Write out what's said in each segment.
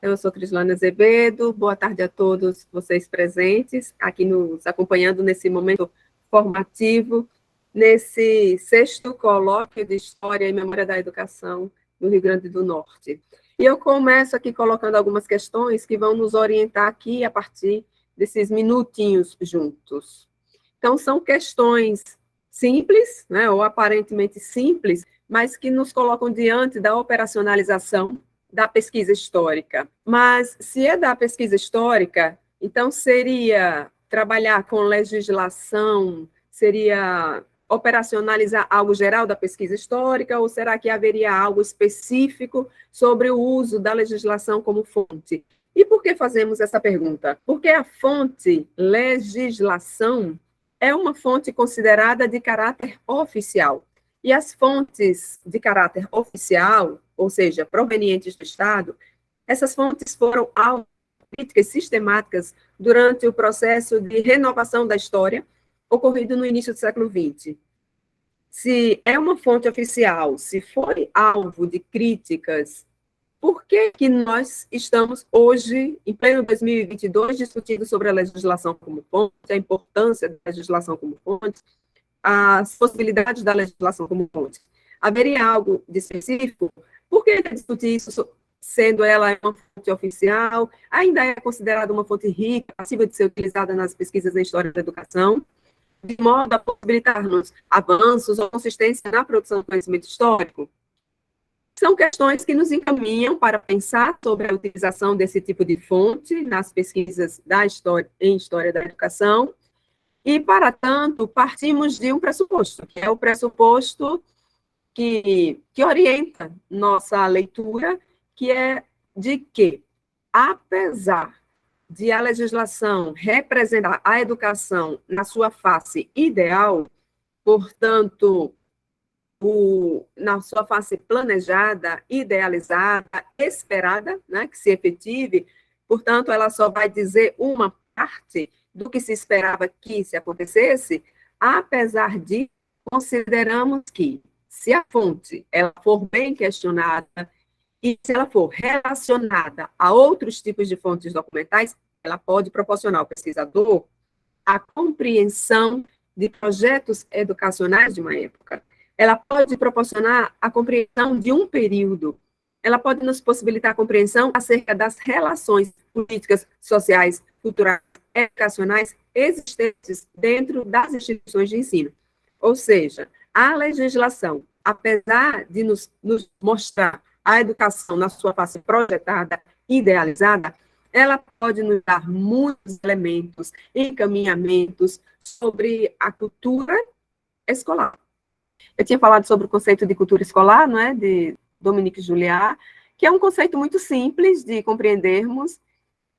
Eu sou Crislane Azevedo, boa tarde a todos vocês presentes, aqui nos acompanhando nesse momento formativo, nesse sexto colóquio de História e Memória da Educação no Rio Grande do Norte. E eu começo aqui colocando algumas questões que vão nos orientar aqui a partir desses minutinhos juntos. Então, são questões simples, né, ou aparentemente simples, mas que nos colocam diante da operacionalização da pesquisa histórica. Mas, se é da pesquisa histórica, então seria trabalhar com legislação, seria operacionalizar algo geral da pesquisa histórica, ou será que haveria algo específico sobre o uso da legislação como fonte? E por que fazemos essa pergunta? Porque a fonte legislação é uma fonte considerada de caráter oficial. E as fontes de caráter oficial, ou seja, provenientes do Estado, essas fontes foram alvo de críticas sistemáticas durante o processo de renovação da história ocorrido no início do século XX. Se é uma fonte oficial, se foi alvo de críticas, por que que nós estamos hoje, em pleno 2022, discutindo sobre a legislação como fonte, a importância da legislação como fonte, as possibilidades da legislação como fonte? Haveria algo de específico? Por que discutir isso, sendo ela uma fonte oficial? Ainda é considerada uma fonte rica, passível de ser utilizada nas pesquisas em história da educação, de modo a possibilitar-nos avanços ou consistência na produção do conhecimento histórico? São questões que nos encaminham para pensar sobre a utilização desse tipo de fonte nas pesquisas da história, em história da educação, e, para tanto, partimos de um pressuposto, que é o pressuposto que orienta nossa leitura, que é de que, apesar de a legislação representar a educação na sua face ideal, portanto, na sua face planejada, idealizada, esperada, né, que se efetive, portanto, ela só vai dizer uma parte do que se esperava que se acontecesse. Apesar de, consideramos que, se a fonte ela for bem questionada e se ela for relacionada a outros tipos de fontes documentais, ela pode proporcionar ao pesquisador a compreensão de projetos educacionais de uma época. Ela pode proporcionar a compreensão de um período. Ela pode nos possibilitar a compreensão acerca das relações políticas, sociais, culturais, educacionais existentes dentro das instituições de ensino. Ou seja, a legislação, apesar de nos mostrar a educação na sua face projetada, idealizada, ela pode nos dar muitos elementos, encaminhamentos sobre a cultura escolar. Eu tinha falado sobre o conceito de cultura escolar, não é, de Dominique Julliard, que é um conceito muito simples de compreendermos,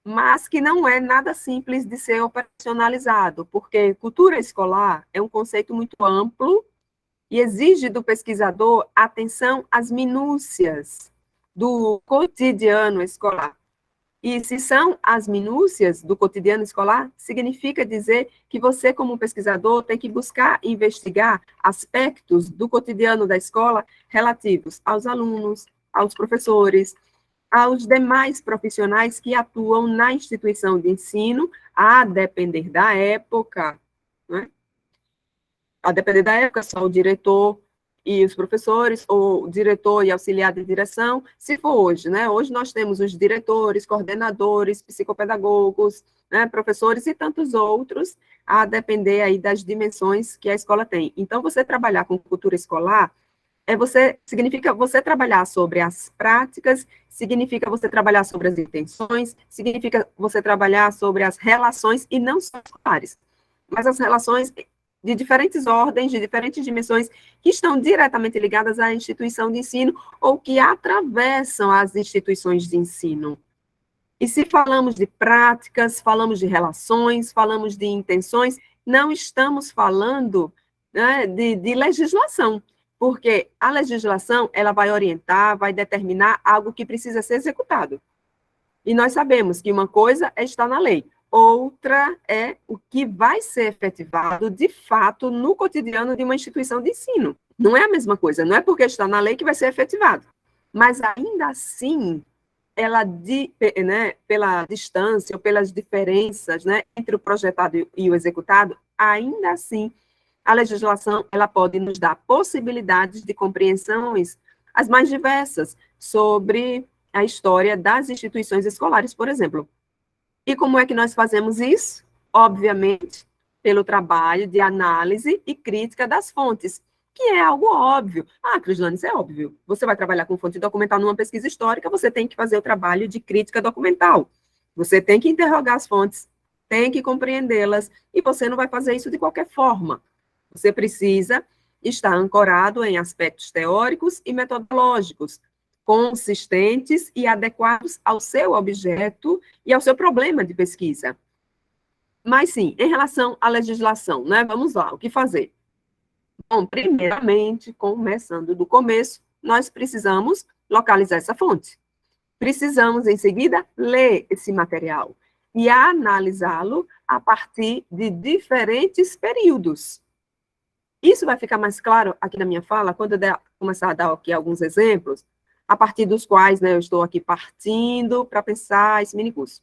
mas que não é nada simples de ser operacionalizado, porque cultura escolar é um conceito muito amplo e exige do pesquisador atenção às minúcias do cotidiano escolar. E se são as minúcias do cotidiano escolar, significa dizer que você, como pesquisador, tem que buscar investigar aspectos do cotidiano da escola relativos aos alunos, aos professores, aos demais profissionais que atuam na instituição de ensino, a depender da época, né? A depender da época, só o diretor e os professores, ou diretor e auxiliar de direção, se for hoje, né? Hoje nós temos os diretores, coordenadores, psicopedagogos, né, professores e tantos outros, a depender aí das dimensões que a escola tem. Então, você trabalhar com cultura escolar significa você trabalhar sobre as práticas, significa você trabalhar sobre as intenções, significa você trabalhar sobre as relações, e não só escolares, mas as relações de diferentes ordens, de diferentes dimensões, que estão diretamente ligadas à instituição de ensino ou que atravessam as instituições de ensino. E se falamos de práticas, falamos de relações, falamos de intenções, não estamos falando, né, de legislação, porque a legislação ela vai orientar, vai determinar algo que precisa ser executado. E nós sabemos que uma coisa é estar na lei, outra é o que vai ser efetivado, de fato, no cotidiano de uma instituição de ensino. Não é a mesma coisa, não é porque está na lei que vai ser efetivado. Mas, ainda assim, ela, né, pela distância ou pelas diferenças, né, entre o projetado e o executado, ainda assim, a legislação ela pode nos dar possibilidades de compreensões as mais diversas sobre a história das instituições escolares, por exemplo. E como é que nós fazemos isso? Obviamente, pelo trabalho de análise e crítica das fontes, que é algo óbvio. Ah, Crislane, isso é óbvio. Você vai trabalhar com fonte documental numa pesquisa histórica, você tem que fazer o trabalho de crítica documental. Você tem que interrogar as fontes, tem que compreendê-las, e você não vai fazer isso de qualquer forma. Você precisa estar ancorado em aspectos teóricos e metodológicos, consistentes e adequados ao seu objeto e ao seu problema de pesquisa. Mas sim, em relação à legislação, né? Vamos lá, o que fazer? Bom, primeiramente, começando do começo, nós precisamos localizar essa fonte. Precisamos, em seguida, ler esse material e analisá-lo a partir de diferentes períodos. Isso vai ficar mais claro aqui na minha fala, quando eu começar a dar aqui alguns exemplos, a partir dos quais, né, eu estou aqui partindo para pensar esse minicurso.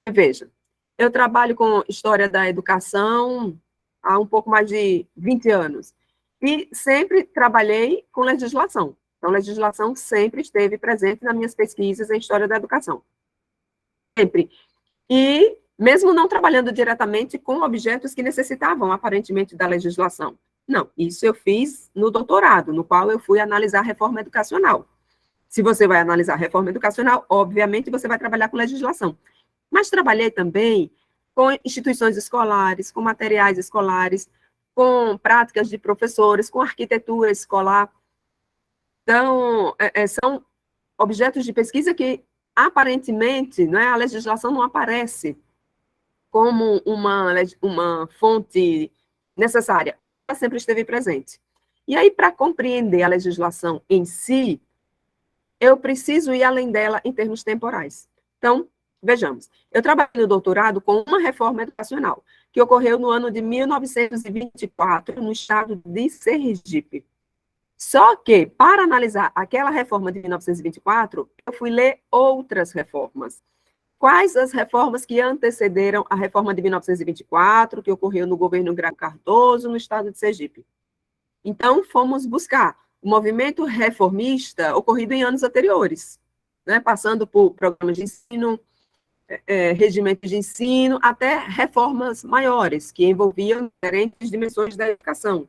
Veja, eu trabalho com história da educação há um pouco mais de 20 anos, e sempre trabalhei com legislação. Então, legislação sempre esteve presente nas minhas pesquisas em história da educação. Sempre. E mesmo não trabalhando diretamente com objetos que necessitavam, aparentemente, da legislação. Não, isso eu fiz no doutorado, no qual eu fui analisar a reforma educacional. Se você vai analisar a reforma educacional, obviamente você vai trabalhar com legislação. Mas trabalhei também com instituições escolares, com materiais escolares, com práticas de professores, com arquitetura escolar. Então, são objetos de pesquisa que, aparentemente, né, a legislação não aparece como uma fonte necessária. Ela sempre esteve presente. E aí, para compreender a legislação em si, eu preciso ir além dela em termos temporais. Então, vejamos, eu trabalhei no doutorado com uma reforma educacional, que ocorreu no ano de 1924, no estado de Sergipe. Só que, para analisar aquela reforma de 1924, eu fui ler outras reformas. Quais as reformas que antecederam a reforma de 1924, que ocorreu no governo Graco Cardoso, no estado de Sergipe? Então, fomos buscar o movimento reformista ocorrido em anos anteriores, né, passando por programas de ensino, regimentos de ensino, até reformas maiores, que envolviam diferentes dimensões da educação.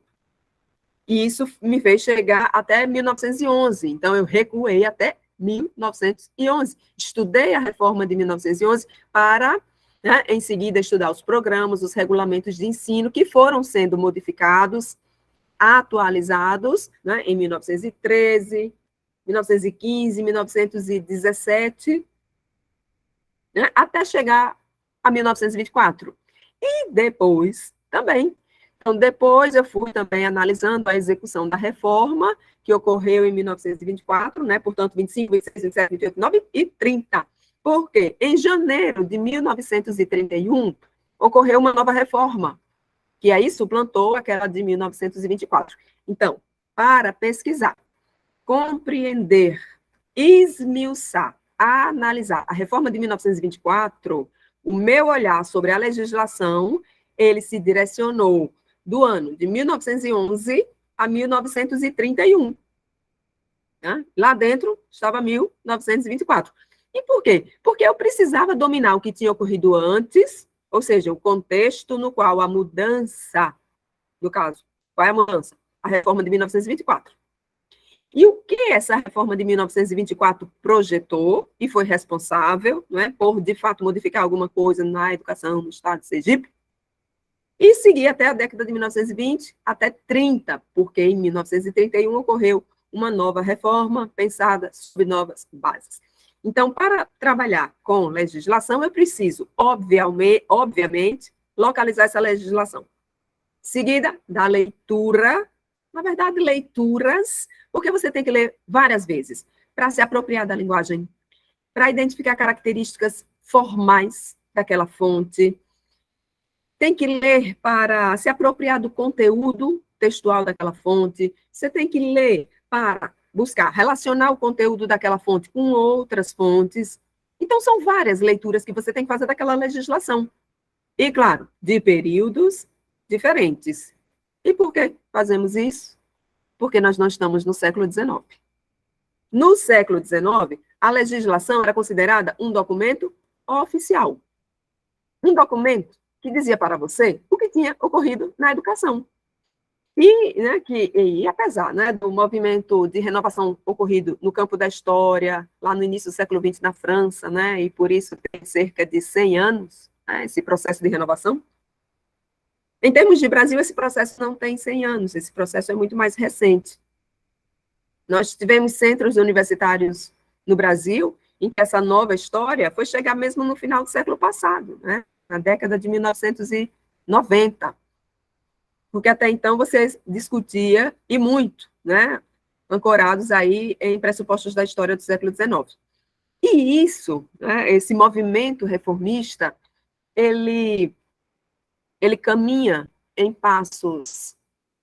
E isso me fez chegar até 1911, então eu recuei até 1911. Estudei a reforma de 1911 para, né, em seguida, estudar os programas, os regulamentos de ensino que foram sendo modificados, atualizados, né, em 1913, 1915, 1917, né, até chegar a 1924. E depois também. Então, depois eu fui também analisando a execução da reforma, que ocorreu em 1924, né, portanto, 25, 26, 27, 28, 29 e 30. Porque em janeiro de 1931 ocorreu uma nova reforma, que aí suplantou aquela de 1924. Então, para pesquisar, compreender, esmiuçar, analisar a reforma de 1924, o meu olhar sobre a legislação, ele se direcionou do ano de 1911 a 1931. Né? Lá dentro estava 1924. E por quê? Porque eu precisava dominar o que tinha ocorrido antes, ou seja, o contexto no qual a mudança, no caso, qual é a mudança? A reforma de 1924. E o que essa reforma de 1924 projetou e foi responsável, não é, por, de fato, modificar alguma coisa na educação no estado de Sergipe? E seguir até a década de 1920, até 30, porque em 1931 ocorreu uma nova reforma pensada sobre novas bases. Então, para trabalhar com legislação, eu preciso, obviamente, localizar essa legislação. Seguida da leitura, na verdade, leituras, porque você tem que ler várias vezes, para se apropriar da linguagem, para identificar características formais daquela fonte, tem que ler para se apropriar do conteúdo textual daquela fonte, você tem que ler para buscar relacionar o conteúdo daquela fonte com outras fontes. Então, são várias leituras que você tem que fazer daquela legislação. E, claro, de períodos diferentes. E por que fazemos isso? Porque nós não estamos no século XIX. No século XIX, a legislação era considerada um documento oficial. Um documento que dizia para você o que tinha ocorrido na educação. E apesar, né, do movimento de renovação ocorrido no campo da história, lá no início do século XX na França, né, e por isso tem cerca de 100 anos, né, esse processo de renovação, em termos de Brasil, esse processo não tem 100 anos, esse processo é muito mais recente. Nós tivemos centros universitários no Brasil em que essa nova história foi chegar mesmo no final do século passado, né, na década de 1990. Porque até então você discutia, e muito, né, ancorados aí em pressupostos da história do século XIX. E isso, né, esse movimento reformista, ele caminha em passos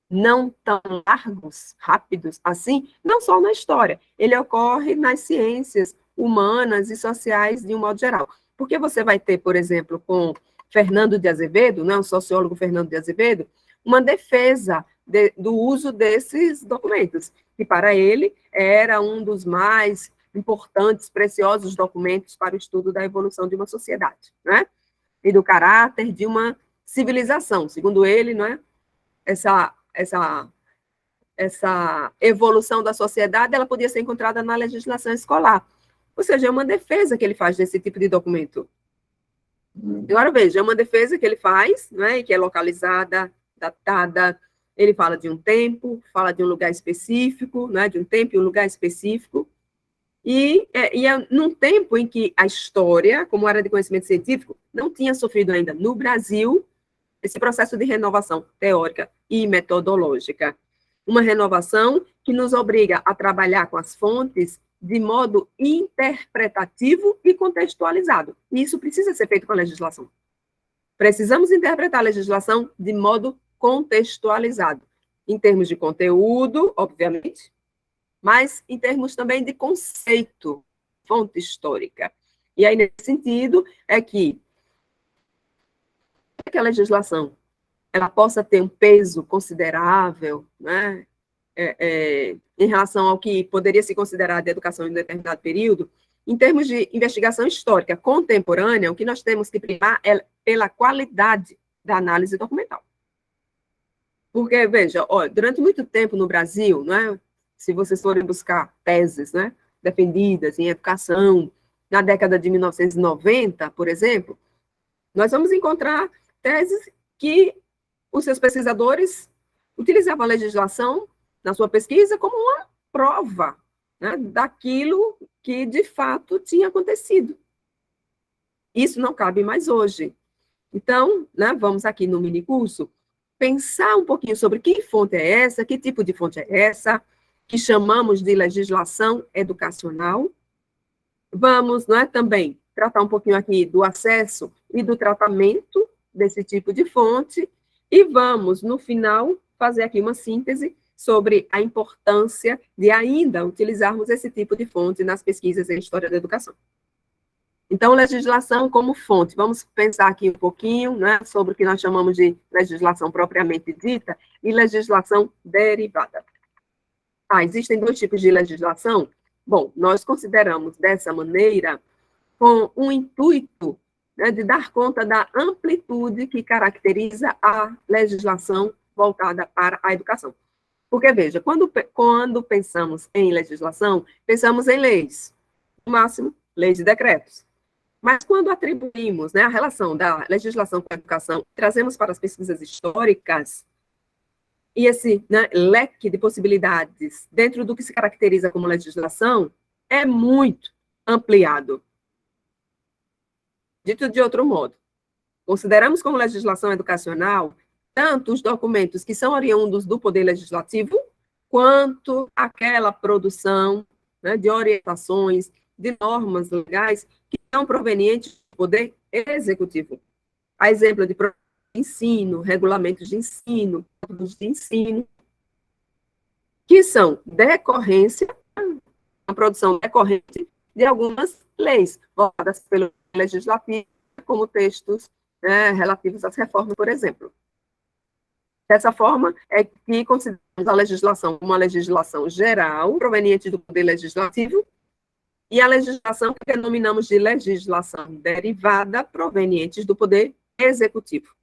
não tão largos, rápidos assim, não só na história, ele ocorre nas ciências humanas e sociais de um modo geral. Porque você vai ter, por exemplo, com Fernando de Azevedo, né, o sociólogo Fernando de Azevedo, uma defesa do uso desses documentos, que para ele era um dos mais importantes, preciosos documentos para o estudo da evolução de uma sociedade, né? E do caráter de uma civilização. Segundo ele, não é? Essa evolução da sociedade, ela podia ser encontrada na legislação escolar. Ou seja, é uma defesa que ele faz desse tipo de documento. Agora, veja, é uma defesa que ele faz, né, que é localizada, datada, ele fala de um tempo, fala de um lugar específico, né, de um tempo e um lugar específico, e é num tempo em que a história, como área de conhecimento científico, não tinha sofrido ainda no Brasil esse processo de renovação teórica e metodológica. Uma renovação que nos obriga a trabalhar com as fontes de modo interpretativo e contextualizado. E isso precisa ser feito com a legislação. Precisamos interpretar a legislação de modo contextualizado, em termos de conteúdo, obviamente, mas em termos também de conceito, fonte histórica. E aí, nesse sentido, é que a legislação ela possa ter um peso considerável, né, em relação ao que poderia se considerar de educação em um determinado período, em termos de investigação histórica contemporânea, o que nós temos que primar é pela qualidade da análise documental. Porque, veja, ó, durante muito tempo no Brasil, né, se vocês forem buscar teses, né, defendidas em educação, na década de 1990, por exemplo, nós vamos encontrar teses que os seus pesquisadores utilizavam a legislação na sua pesquisa como uma prova, né, daquilo que, de fato, tinha acontecido. Isso não cabe mais hoje. Então, né, vamos aqui no minicurso pensar um pouquinho sobre que fonte é essa, que tipo de fonte é essa, que chamamos de legislação educacional. Vamos, né, também tratar um pouquinho aqui do acesso e do tratamento desse tipo de fonte, e vamos, no final, fazer aqui uma síntese sobre a importância de ainda utilizarmos esse tipo de fonte nas pesquisas em história da educação. Então, legislação como fonte. Vamos pensar aqui um pouquinho, né, sobre o que nós chamamos de legislação propriamente dita e legislação derivada. Existem dois tipos de legislação? Bom, nós consideramos dessa maneira com um intuito, né, de dar conta da amplitude que caracteriza a legislação voltada para a educação. Porque, veja, quando pensamos em legislação, pensamos em leis, no máximo, leis e decretos. Mas quando atribuímos, né, a relação da legislação com a educação, trazemos para as pesquisas históricas, e esse, né, leque de possibilidades dentro do que se caracteriza como legislação é muito ampliado. Dito de outro modo, consideramos como legislação educacional tanto os documentos que são oriundos do Poder Legislativo, quanto aquela produção, né, de orientações, de normas legais que são provenientes do Poder Executivo. A exemplo de ensino, regulamentos de ensino, códigos de ensino. que são decorrência, a produção decorrente de algumas leis, votadas pelo legislativo, como textos, né, relativos às reformas, por exemplo. Dessa forma, é que consideramos a legislação como uma legislação geral, proveniente do poder legislativo, e a legislação que denominamos de legislação derivada, provenientes do poder executivo,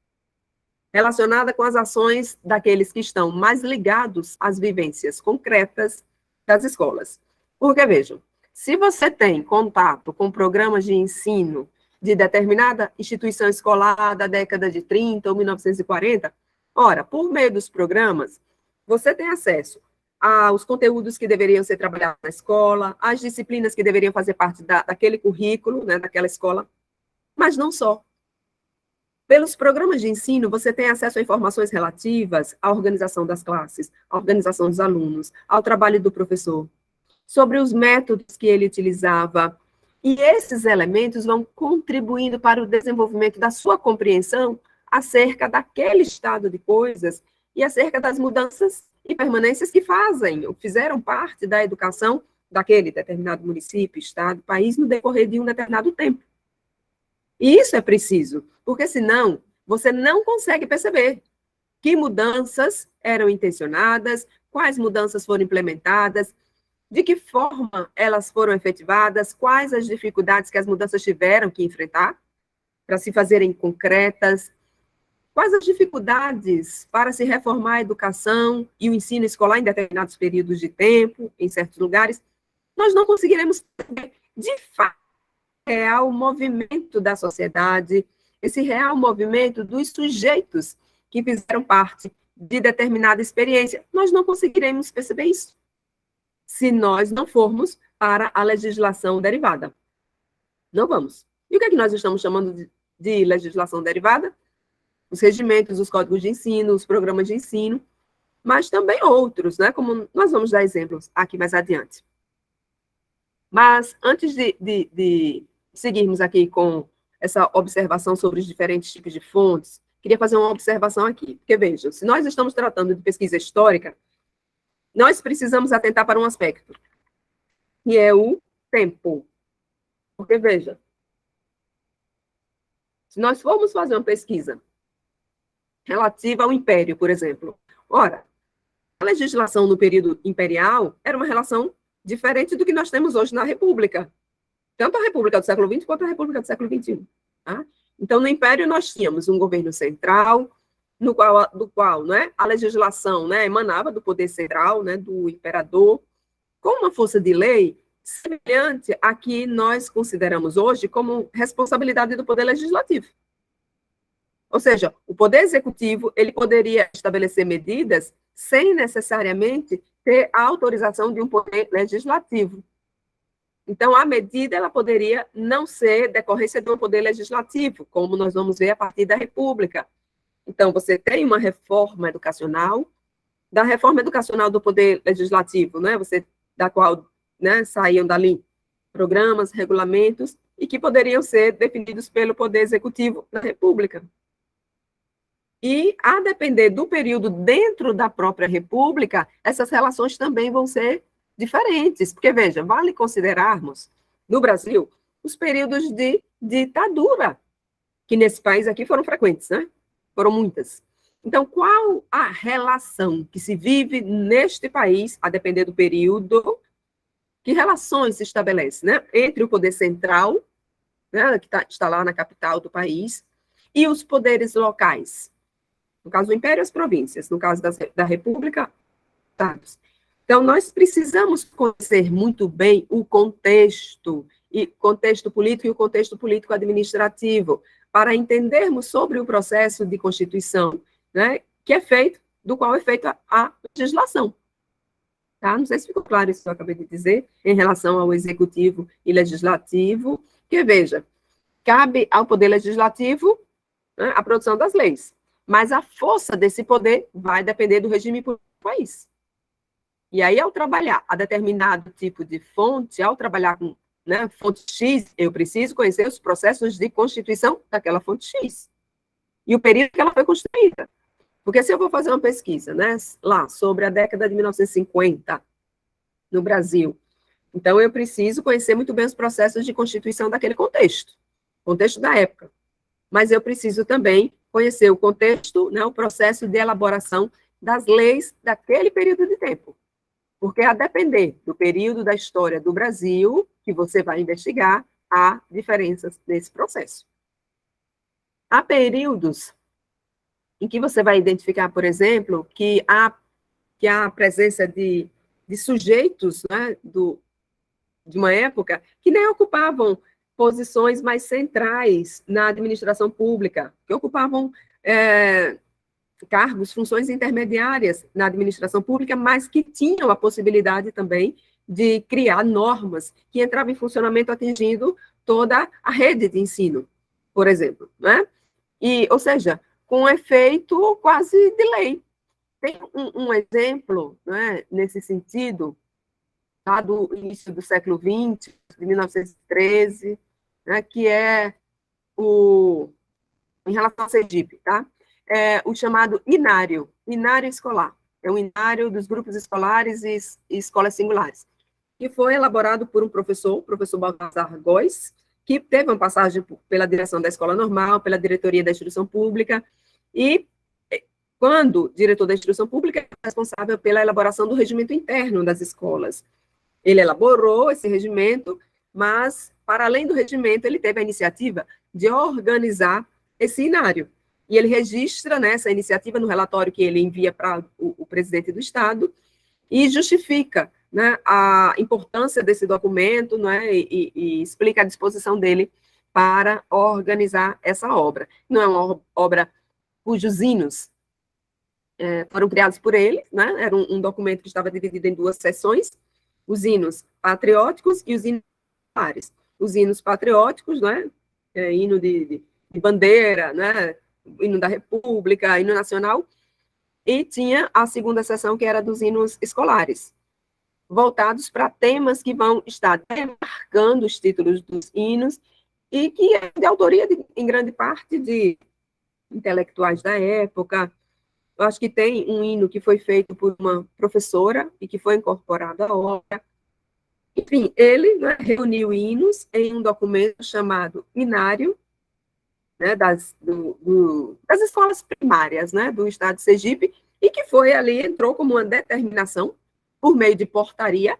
relacionada com as ações daqueles que estão mais ligados às vivências concretas das escolas. Porque, vejam, se você tem contato com programas de ensino de determinada instituição escolar da década de 30 ou 1940, ora, por meio dos programas, você tem acesso aos conteúdos que deveriam ser trabalhados na escola, às disciplinas que deveriam fazer parte daquele currículo, né, daquela escola, mas não só. Pelos programas de ensino, você tem acesso a informações relativas à organização das classes, à organização dos alunos, ao trabalho do professor, sobre os métodos que ele utilizava. E esses elementos vão contribuindo para o desenvolvimento da sua compreensão acerca daquele estado de coisas e acerca das mudanças e permanências que fazem, ou fizeram parte da educação daquele determinado município, estado, país, no decorrer de um determinado tempo. E isso é preciso, porque senão você não consegue perceber que mudanças eram intencionadas, quais mudanças foram implementadas, de que forma elas foram efetivadas, quais as dificuldades que as mudanças tiveram que enfrentar para se fazerem concretas, quais as dificuldades para se reformar a educação e o ensino escolar em determinados períodos de tempo, em certos lugares. Nós não conseguiremos perceber, de fato, real movimento da sociedade, esse real movimento dos sujeitos que fizeram parte de determinada experiência. Nós não conseguiremos perceber isso se nós não formos para a legislação derivada. Não vamos. E o que é que nós estamos chamando de legislação derivada? Os regimentos, os códigos de ensino, os programas de ensino, mas também outros, né? Como nós vamos dar exemplos aqui mais adiante. Mas antes de seguirmos aqui com essa observação sobre os diferentes tipos de fontes, queria fazer uma observação aqui. Porque, vejam, se nós estamos tratando de pesquisa histórica, nós precisamos atentar para um aspecto, que é o tempo. Porque, veja, se nós formos fazer uma pesquisa relativa ao Império, por exemplo, ora, a legislação no período imperial era uma relação diferente do que nós temos hoje na República. Tanto a República do século XX quanto a República do século XXI. Tá? Então, no Império, nós tínhamos um governo central, do qual né, a legislação né, emanava do poder central, né, do imperador, com uma força de lei semelhante à que nós consideramos hoje como responsabilidade do poder legislativo. Ou seja, o poder executivo ele poderia estabelecer medidas sem necessariamente ter a autorização de um poder legislativo. Então, a medida ela poderia não ser decorrência de um poder legislativo, como nós vamos ver a partir da República. Então, você tem uma reforma educacional, da reforma educacional do poder legislativo, né, da qual né, saíam dali programas, regulamentos, e que poderiam ser definidos pelo poder executivo da República. E, a depender do período dentro da própria República, essas relações também vão ser diferentes. Porque, veja, vale considerarmos, no Brasil, os períodos de ditadura, que nesse país aqui foram frequentes, né? Foram muitas. Então, qual a relação que se vive neste país, a depender do período, que relações se estabelecem, né? Entre o poder central, né, que está lá na capital do país, e os poderes locais. No caso do Império, as províncias. No caso da República, estados. Então, nós precisamos conhecer muito bem o contexto político e o contexto político-administrativo, para entendermos sobre o processo de constituição, né, que é feito, do qual é feita a legislação. Tá? Não sei se ficou claro isso que eu acabei de dizer, em relação ao executivo e legislativo, que, veja, cabe ao poder legislativo né, a produção das leis, mas a força desse poder vai depender do regime político do país. E aí, ao trabalhar a determinado tipo de fonte, ao trabalhar com né, fonte X, eu preciso conhecer os processos de constituição daquela fonte X. E o período que ela foi construída. Porque se eu vou fazer uma pesquisa, né, lá, sobre a década de 1950 no Brasil, então eu preciso conhecer muito bem os processos de constituição daquele contexto da época. Mas eu preciso também conhecer o contexto, né, o processo de elaboração das leis daquele período de tempo. Porque a depender do período da história do Brasil que você vai investigar, há diferenças nesse processo. Há períodos em que você vai identificar, por exemplo, que há a presença de sujeitos, né, de uma época que nem ocupavam posições mais centrais na administração pública, que ocupavam cargos, funções intermediárias na administração pública, mas que tinham a possibilidade também de criar normas que entravam em funcionamento atingindo toda a rede de ensino, por exemplo, né? E, ou seja, com um efeito quase de lei. Tem um exemplo, né, nesse sentido, lá do início do século XX, de 1913, né, que é em relação ao Sergipe, tá? O chamado inário escolar. É o inário dos grupos escolares e escolas singulares, que foi elaborado por um professor, o professor Baltazar Góes, que teve uma passagem pela direção da escola normal, pela diretoria da instrução pública, e quando diretor da instrução pública, é responsável pela elaboração do regimento interno das escolas. Ele elaborou esse regimento, mas, para além do regimento, ele teve a iniciativa de organizar esse inário. E ele registra, né, essa iniciativa no relatório que ele envia para o presidente do Estado e justifica, né, a importância desse documento, né, e explica a disposição dele para organizar essa obra. Não é uma obra cujos hinos foram criados por ele, né, era um documento que estava dividido em duas seções, os hinos patrióticos e os hinos militares. Os hinos patrióticos, né, hino de bandeira, né, hino da República, hino nacional, e tinha a segunda seção, que era dos hinos escolares, voltados para temas que vão estar demarcando os títulos dos hinos, e que é de autoria, em grande parte, de intelectuais da época. Eu acho que tem um hino que foi feito por uma professora e que foi incorporado à obra. Enfim, ele, né, reuniu hinos em um documento chamado Inário, né, das escolas primárias, né, do estado de Sergipe, e que foi ali, entrou como uma determinação, por meio de portaria,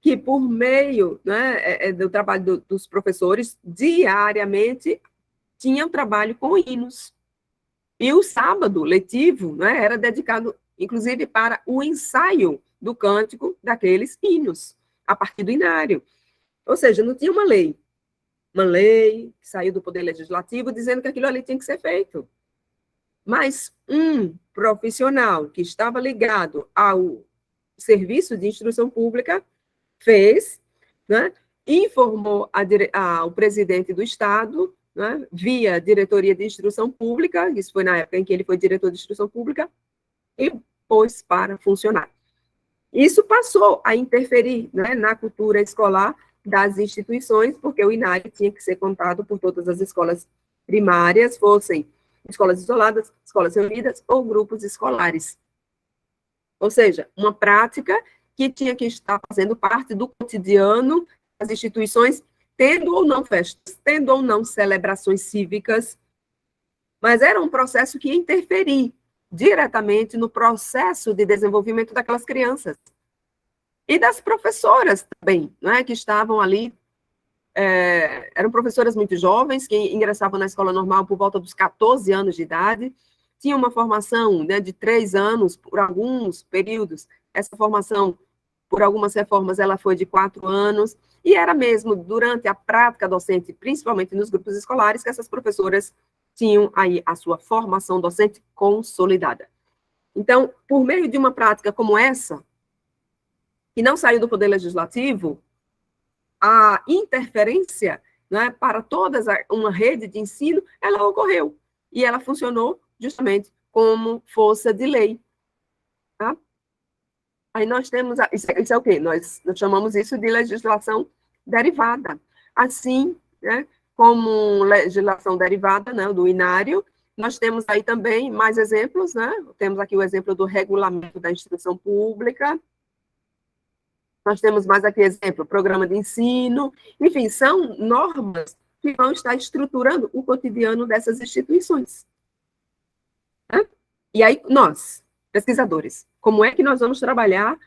que por meio, né, do trabalho dos professores, diariamente, tinha um trabalho com hinos. E o sábado letivo, né, era dedicado, inclusive, para o ensaio do cântico daqueles hinos, a partir do inário. Ou seja, não tinha uma lei que saiu do Poder Legislativo dizendo que aquilo ali tinha que ser feito. Mas um profissional que estava ligado ao serviço de instrução pública fez, né, informou ao presidente do Estado, né, via diretoria de instrução pública, isso foi na época em que ele foi diretor de instrução pública, e pôs para funcionar. Isso passou a interferir, né, na cultura escolar das instituições, porque o INARI tinha que ser contado por todas as escolas primárias, fossem escolas isoladas, escolas reunidas ou grupos escolares. Ou seja, uma prática que tinha que estar fazendo parte do cotidiano das instituições, tendo ou não festas, tendo ou não celebrações cívicas, mas era um processo que ia interferir diretamente no processo de desenvolvimento daquelas crianças. E das professoras também, né, que estavam ali, eram professoras muito jovens, que ingressavam na escola normal por volta dos 14 anos de idade, tinham uma formação, né, de 3 anos, por alguns períodos, essa formação, por algumas reformas, ela foi de 4 anos, e era mesmo durante a prática docente, principalmente nos grupos escolares, que essas professoras tinham aí a sua formação docente consolidada. Então, por meio de uma prática como essa, que não saiu do Poder Legislativo, a interferência, né, para toda uma rede de ensino, ela ocorreu. E ela funcionou justamente como força de lei. Tá? Aí nós temos, isso é o quê? Nós chamamos isso de legislação derivada. Assim, né, como legislação derivada, né, do inário, Nós temos aí também mais exemplos, né? Temos aqui o exemplo do regulamento da instituição pública. Nós temos mais aqui exemplo, programa de ensino. Enfim, são normas que vão estar estruturando o cotidiano dessas instituições. Né? E aí, nós, pesquisadores, como é que nós vamos trabalhar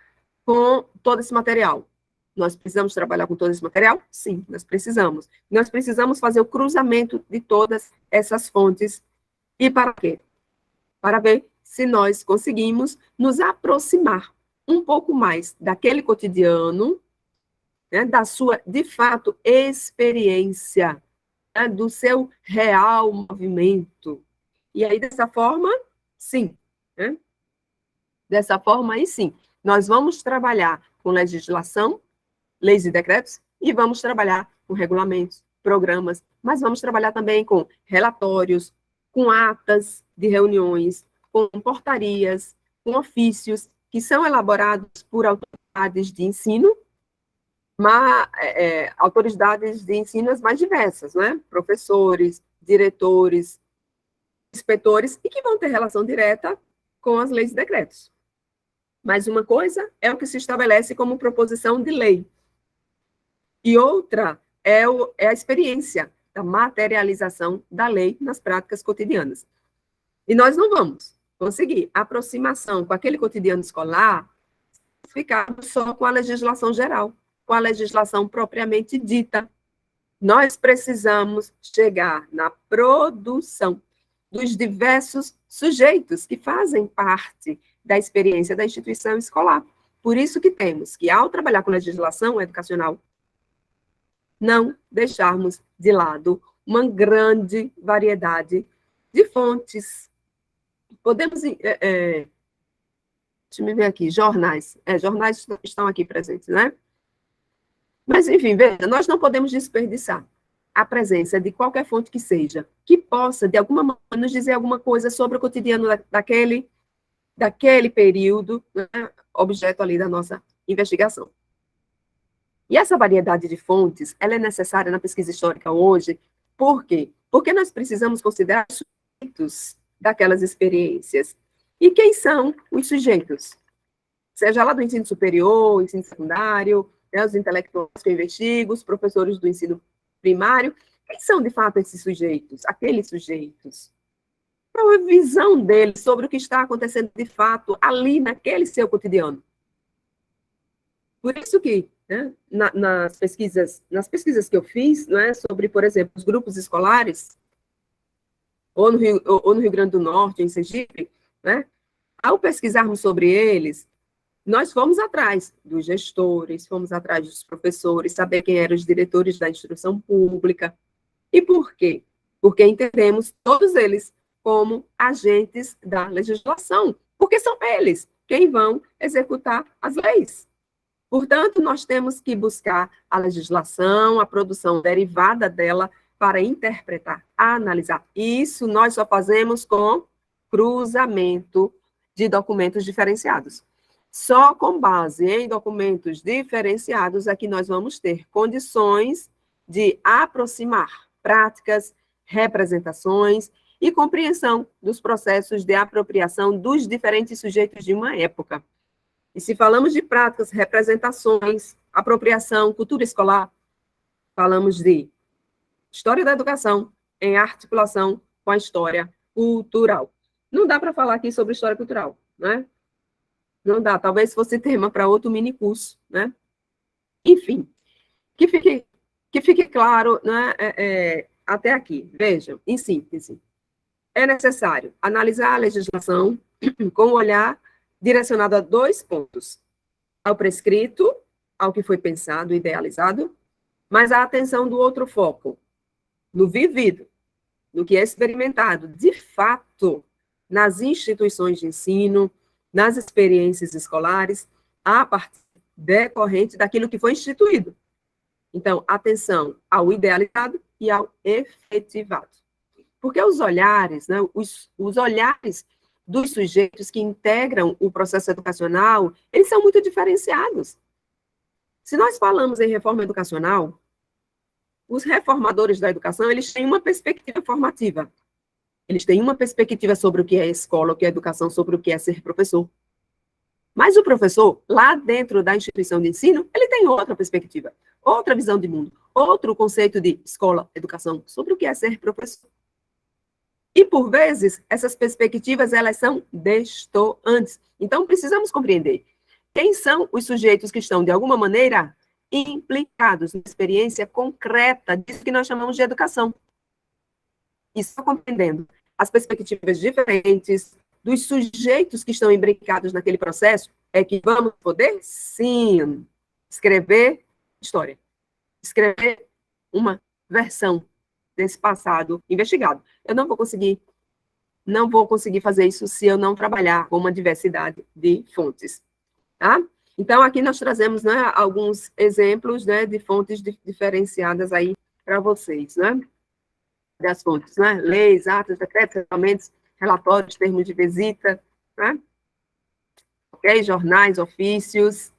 com todo esse material? Nós precisamos trabalhar com todo esse material? Sim, nós precisamos. Nós precisamos fazer o cruzamento de todas essas fontes. E para quê? Para ver se nós conseguimos nos aproximar um pouco mais daquele cotidiano, né, da sua, de fato, experiência, né, do seu real movimento. E aí, dessa forma, sim, né? Dessa forma, aí sim, nós vamos trabalhar com legislação, leis e decretos, e vamos trabalhar com regulamentos, programas, mas vamos trabalhar também com relatórios, com atas de reuniões, com portarias, com ofícios que são elaborados por autoridades de ensino, autoridades de ensino as mais diversas, né? Professores, diretores, inspetores, e que vão ter relação direta com as leis e decretos. Mas uma coisa é o que se estabelece como proposição de lei, e outra é a experiência da materialização da lei nas práticas cotidianas. E nós não vamos conseguir aproximação com aquele cotidiano escolar ficar só com a legislação geral, com a legislação propriamente dita. Nós precisamos chegar na produção dos diversos sujeitos que fazem parte da experiência da instituição escolar. Por isso que temos que, ao trabalhar com legislação educacional, não deixarmos de lado uma grande variedade de fontes. Podemos, deixa eu ver aqui, jornais. Jornais estão aqui presentes, né? Mas, enfim, veja, nós não podemos desperdiçar a presença de qualquer fonte que seja, que possa, de alguma maneira, nos dizer alguma coisa sobre o cotidiano daquele período, né, objeto ali da nossa investigação. E essa variedade de fontes, ela é necessária na pesquisa histórica hoje, por quê? Porque nós precisamos considerar os sujeitos daquelas experiências. E quem são os sujeitos? Seja lá do ensino superior, ensino secundário, né, os intelectuais que eu investigo, os professores do ensino primário, quem são, de fato, esses sujeitos? Aqueles sujeitos. Qual a visão deles sobre o que está acontecendo, de fato, ali naquele seu cotidiano? Por isso que, né, nas pesquisas que eu fiz, né, sobre, por exemplo, os grupos escolares, ou no Rio Grande do Norte, em Sergipe, né, ao pesquisarmos sobre eles, nós fomos atrás dos gestores, fomos atrás dos professores, saber quem eram os diretores da instrução pública. E por quê? Porque entendemos todos eles como agentes da legislação, porque são eles quem vão executar as leis. Portanto, nós temos que buscar a legislação, a produção derivada dela, para interpretar, analisar. Isso nós só fazemos com cruzamento de documentos diferenciados. Só com base em documentos diferenciados é que nós vamos ter condições de aproximar práticas, representações e compreensão dos processos de apropriação dos diferentes sujeitos de uma época. E se falamos de práticas, representações, apropriação, cultura escolar, falamos de história da educação em articulação com a história cultural. Não dá para falar aqui sobre história cultural, né? Não dá, talvez fosse tema para outro mini curso, né? Enfim, que fique claro, né, até aqui. Vejam, em síntese, é necessário analisar a legislação com um olhar direcionado a 2 pontos: ao prescrito, ao que foi pensado, idealizado, mas a atenção do outro foco, no vivido, no que é experimentado, de fato, nas instituições de ensino, nas experiências escolares, a partir decorrente daquilo que foi instituído. Então, atenção ao idealizado e ao efetivado. Porque os olhares, né, os olhares dos sujeitos que integram o processo educacional, eles são muito diferenciados. Se nós falamos em reforma educacional, os reformadores da educação, eles têm uma perspectiva formativa. Eles têm uma perspectiva sobre o que é escola, o que é educação, sobre o que é ser professor. Mas o professor, lá dentro da instituição de ensino, ele tem outra perspectiva, outra visão de mundo, outro conceito de escola, educação, sobre o que é ser professor. E, por vezes, essas perspectivas, elas são destoantes. Então, precisamos compreender quem são os sujeitos que estão, de alguma maneira, implicados na experiência concreta disso que nós chamamos de educação. E só compreendendo as perspectivas diferentes dos sujeitos que estão imbricados naquele processo, é que vamos poder, sim, escrever história. Escrever uma versão desse passado investigado. Eu não vou conseguir fazer isso se eu não trabalhar com uma diversidade de fontes, tá? Então, aqui nós trazemos, né, alguns exemplos, né, de fontes diferenciadas aí para vocês, né? Das fontes, né? Leis, atos, decretos, regulamentos, relatórios, termos de visita, né? Ok? Jornais, ofícios.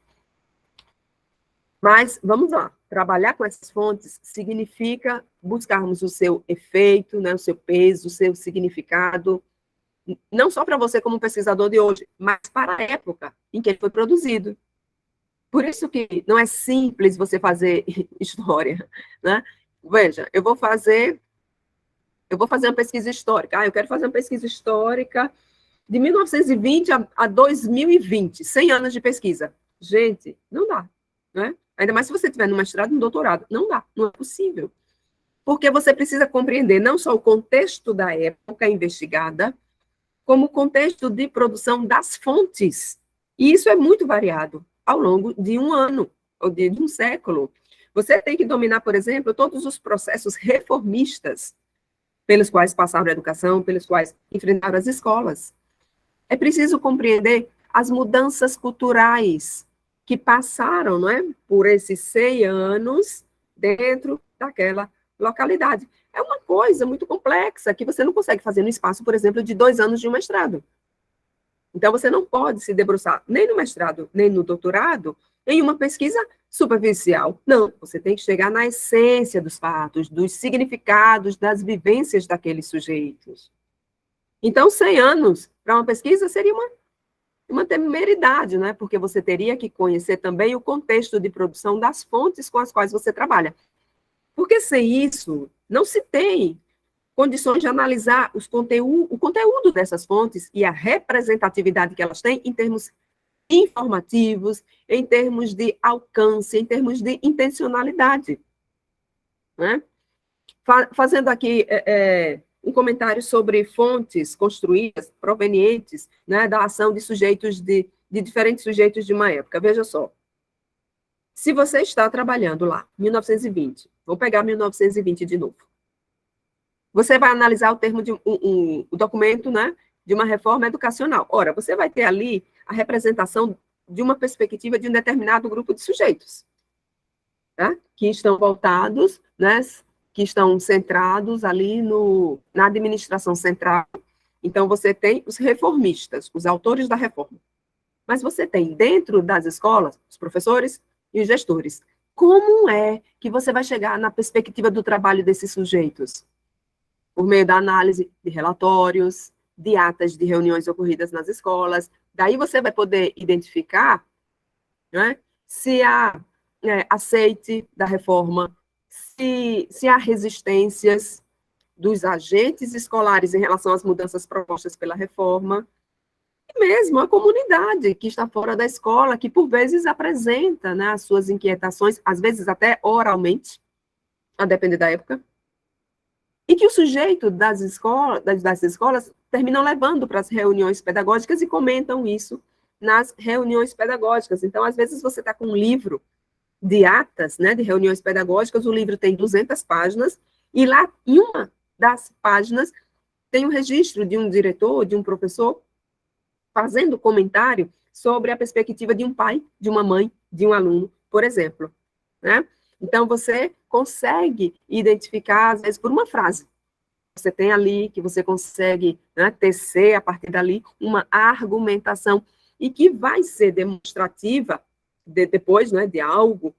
Mas, vamos lá, trabalhar com essas fontes significa buscarmos o seu efeito, né, o seu peso, o seu significado, não só para você como pesquisador de hoje, mas para a época em que ele foi produzido. Por isso que não é simples você fazer história, né? Veja, eu vou fazer uma pesquisa histórica. Eu quero fazer uma pesquisa histórica de 1920 a 2020, 100 anos de pesquisa. Gente, não dá, né? Ainda mais se você tiver no mestrado, no doutorado. Não dá, não é possível. Porque você precisa compreender não só o contexto da época investigada, como o contexto de produção das fontes. E isso é muito variado ao longo de um ano, ou de um século. Você tem que dominar, por exemplo, todos os processos reformistas pelos quais passaram a educação, pelos quais enfrentaram as escolas. É preciso compreender as mudanças culturais que passaram, não é, por esses 100 anos dentro daquela localidade. É uma coisa muito complexa que você não consegue fazer no espaço, por exemplo, de 2 anos de um mestrado. Então, você não pode se debruçar nem no mestrado, nem no doutorado, em uma pesquisa superficial. Não, você tem que chegar na essência dos fatos, dos significados, das vivências daqueles sujeitos. Então, 100 anos para uma pesquisa seria uma temeridade, né? Porque você teria que conhecer também o contexto de produção das fontes com as quais você trabalha. Porque sem isso, não se tem condições de analisar o conteúdo dessas fontes e a representatividade que elas têm em termos informativos, em termos de alcance, em termos de intencionalidade. Né? Fazendo aqui um comentário sobre fontes construídas, provenientes, né, da ação de sujeitos, de diferentes sujeitos de uma época. Veja só. Se você está trabalhando lá, 1920, vou pegar 1920 de novo. Você vai analisar o termo de o documento, né, de uma reforma educacional. Ora, você vai ter ali a representação de uma perspectiva de um determinado grupo de sujeitos, tá? Que estão voltados, né, que estão centrados ali na administração central. Então, você tem os reformistas, os autores da reforma. Mas você tem, dentro das escolas, os professores e os gestores. Como é que você vai chegar na perspectiva do trabalho desses sujeitos? Por meio da análise de relatórios, de atas de reuniões ocorridas nas escolas. Daí você vai poder identificar, né, se há aceite da reforma, se há resistências dos agentes escolares em relação às mudanças propostas pela reforma, e mesmo a comunidade que está fora da escola, que por vezes apresenta, né, as suas inquietações, às vezes até oralmente, a depender da época, e que o sujeito das escolas terminam levando para as reuniões pedagógicas e comentam isso nas reuniões pedagógicas. Então, às vezes, você está com um livro de atas, né, de reuniões pedagógicas, o livro tem 200 páginas, e lá, em uma das páginas, tem um registro de um diretor, de um professor, fazendo comentário sobre a perspectiva de um pai, de uma mãe, de um aluno, por exemplo, né? Então, você consegue identificar, às vezes, por uma frase. Você tem ali, que você consegue, né, tecer, a partir dali, uma argumentação, e que vai ser demonstrativa depois, né, de algo.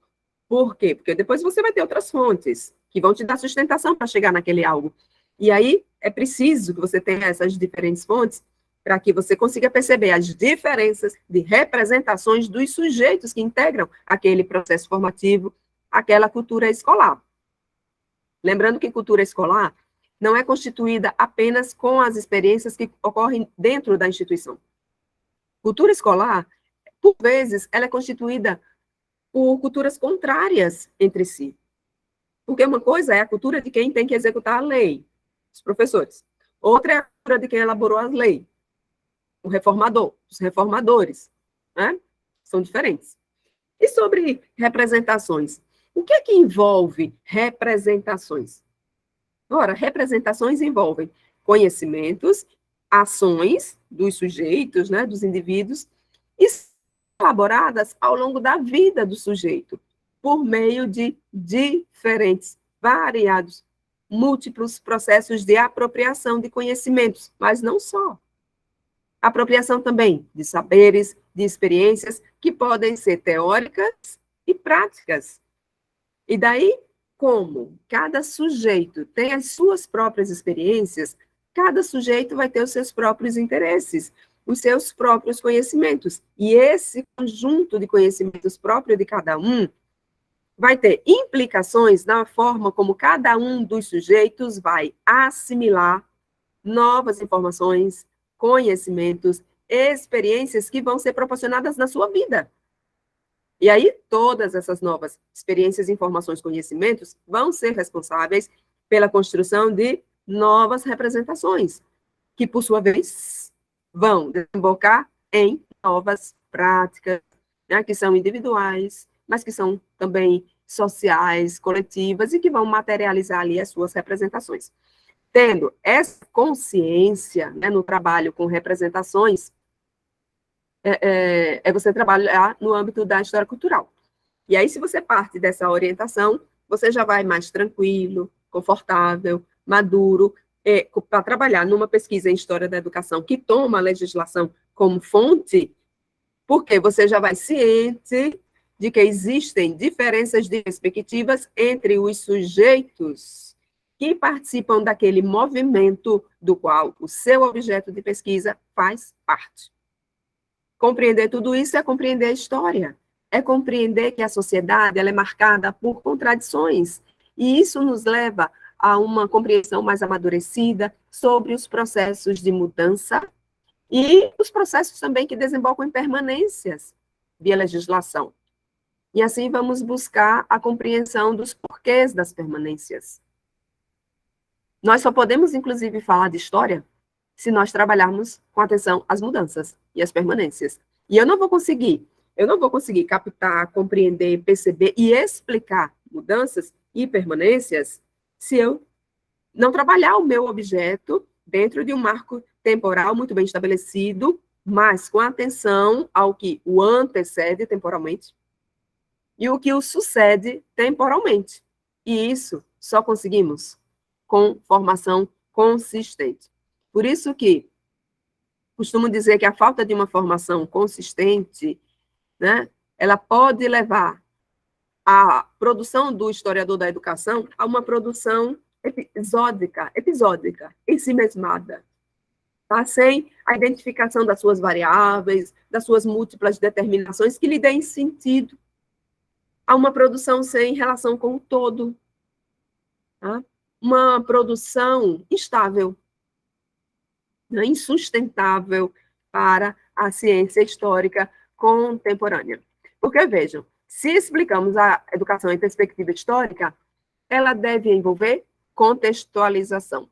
Por quê? Porque depois você vai ter outras fontes, que vão te dar sustentação para chegar naquele algo. E aí, é preciso que você tenha essas diferentes fontes para que você consiga perceber as diferenças de representações dos sujeitos que integram aquele processo formativo, aquela cultura escolar. Lembrando que cultura escolar não é constituída apenas com as experiências que ocorrem dentro da instituição. Cultura escolar, por vezes, ela é constituída por culturas contrárias entre si. Porque uma coisa é a cultura de quem tem que executar a lei, os professores. Outra é a cultura de quem elaborou a lei, o reformador, os reformadores, né? São diferentes. E sobre representações? O que é que envolve representações? Ora, representações envolvem conhecimentos, ações dos sujeitos, né, dos indivíduos, e elaboradas ao longo da vida do sujeito, por meio de diferentes, variados, múltiplos processos de apropriação de conhecimentos, mas não só. Apropriação também de saberes, de experiências, que podem ser teóricas e práticas. E daí, como cada sujeito tem as suas próprias experiências, cada sujeito vai ter os seus próprios interesses, os seus próprios conhecimentos. E esse conjunto de conhecimentos próprio de cada um vai ter implicações na forma como cada um dos sujeitos vai assimilar novas informações, conhecimentos, experiências que vão ser proporcionadas na sua vida. E aí, todas essas novas experiências, informações, conhecimentos vão ser responsáveis pela construção de novas representações, que, por sua vez, vão desembocar em novas práticas, né, que são individuais, mas que são também sociais, coletivas, e que vão materializar ali as suas representações. Tendo essa consciência, né, no trabalho com representações, você trabalhar no âmbito da história cultural. E aí, se você parte dessa orientação, você já vai mais tranquilo, confortável, maduro, para trabalhar numa pesquisa em história da educação que toma a legislação como fonte, porque você já vai ciente de que existem diferenças de perspectivas entre os sujeitos que participam daquele movimento do qual o seu objeto de pesquisa faz parte. Compreender tudo isso é compreender a história, é compreender que a sociedade ela é marcada por contradições, e isso nos leva a uma compreensão mais amadurecida sobre os processos de mudança e os processos também que desembocam em permanências via legislação. E assim vamos buscar a compreensão dos porquês das permanências. Nós só podemos, inclusive, falar de história se nós trabalharmos com atenção às mudanças e às permanências. E eu não vou conseguir captar, compreender, perceber e explicar mudanças e permanências se eu não trabalhar o meu objeto dentro de um marco temporal muito bem estabelecido, mas com atenção ao que o antecede temporalmente e o que o sucede temporalmente. E isso só conseguimos com formação consistente. Por isso que costumo dizer que a falta de uma formação consistente, né, ela pode levar a produção do historiador da educação a uma produção episódica, ensimesmada, tá? Sem a identificação das suas variáveis, das suas múltiplas determinações que lhe deem sentido a uma produção sem relação com o todo, tá? Uma produção instável, né? Insustentável para a ciência histórica contemporânea. Porque, vejam, se explicamos a educação em perspectiva histórica, ela deve envolver contextualização,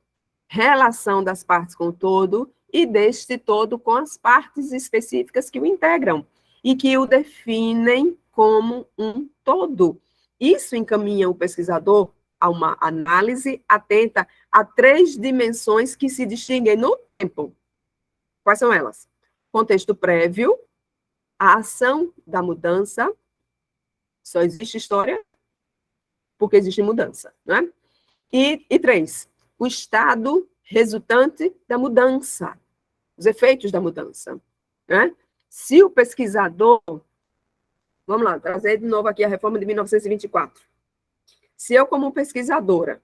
relação das partes com o todo e deste todo com as partes específicas que o integram e que o definem como um todo. Isso encaminha o pesquisador a uma análise atenta a 3 dimensões que se distinguem no tempo. Quais são elas? Contexto prévio, a ação da mudança. Só existe história porque existe mudança, não é? E 3, o estado resultante da mudança, os efeitos da mudança, né? Se o pesquisador, vamos lá, trazer de novo aqui a reforma de 1924. Se eu, como pesquisadora,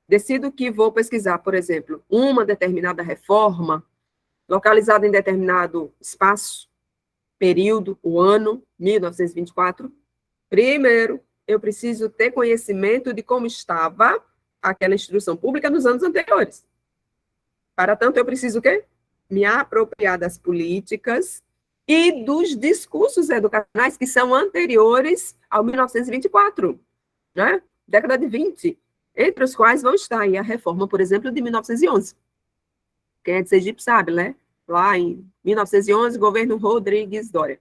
decido que vou pesquisar, por exemplo, uma determinada reforma, localizada em determinado espaço, período, o ano, 1924, primeiro, eu preciso ter conhecimento de como estava aquela instrução pública nos anos anteriores. Para tanto, eu preciso o quê? Me apropriar das políticas e dos discursos educacionais que são anteriores ao 1924, né? Década de 20, entre os quais vão estar aí a reforma, por exemplo, de 1911. Quem é de Sergipe sabe, né? Lá em 1911, governo Rodrigues Doria.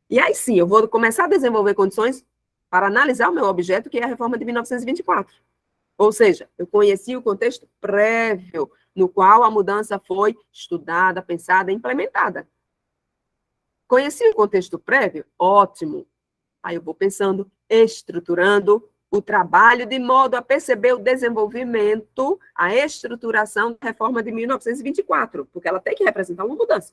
E aí sim, eu vou começar a desenvolver condições para analisar o meu objeto, que é a reforma de 1924. Ou seja, eu conheci o contexto prévio no qual a mudança foi estudada, pensada, implementada. Conheci o contexto prévio? Ótimo. Aí eu vou pensando, estruturando o trabalho de modo a perceber o desenvolvimento, a estruturação da reforma de 1924, porque ela tem que representar uma mudança.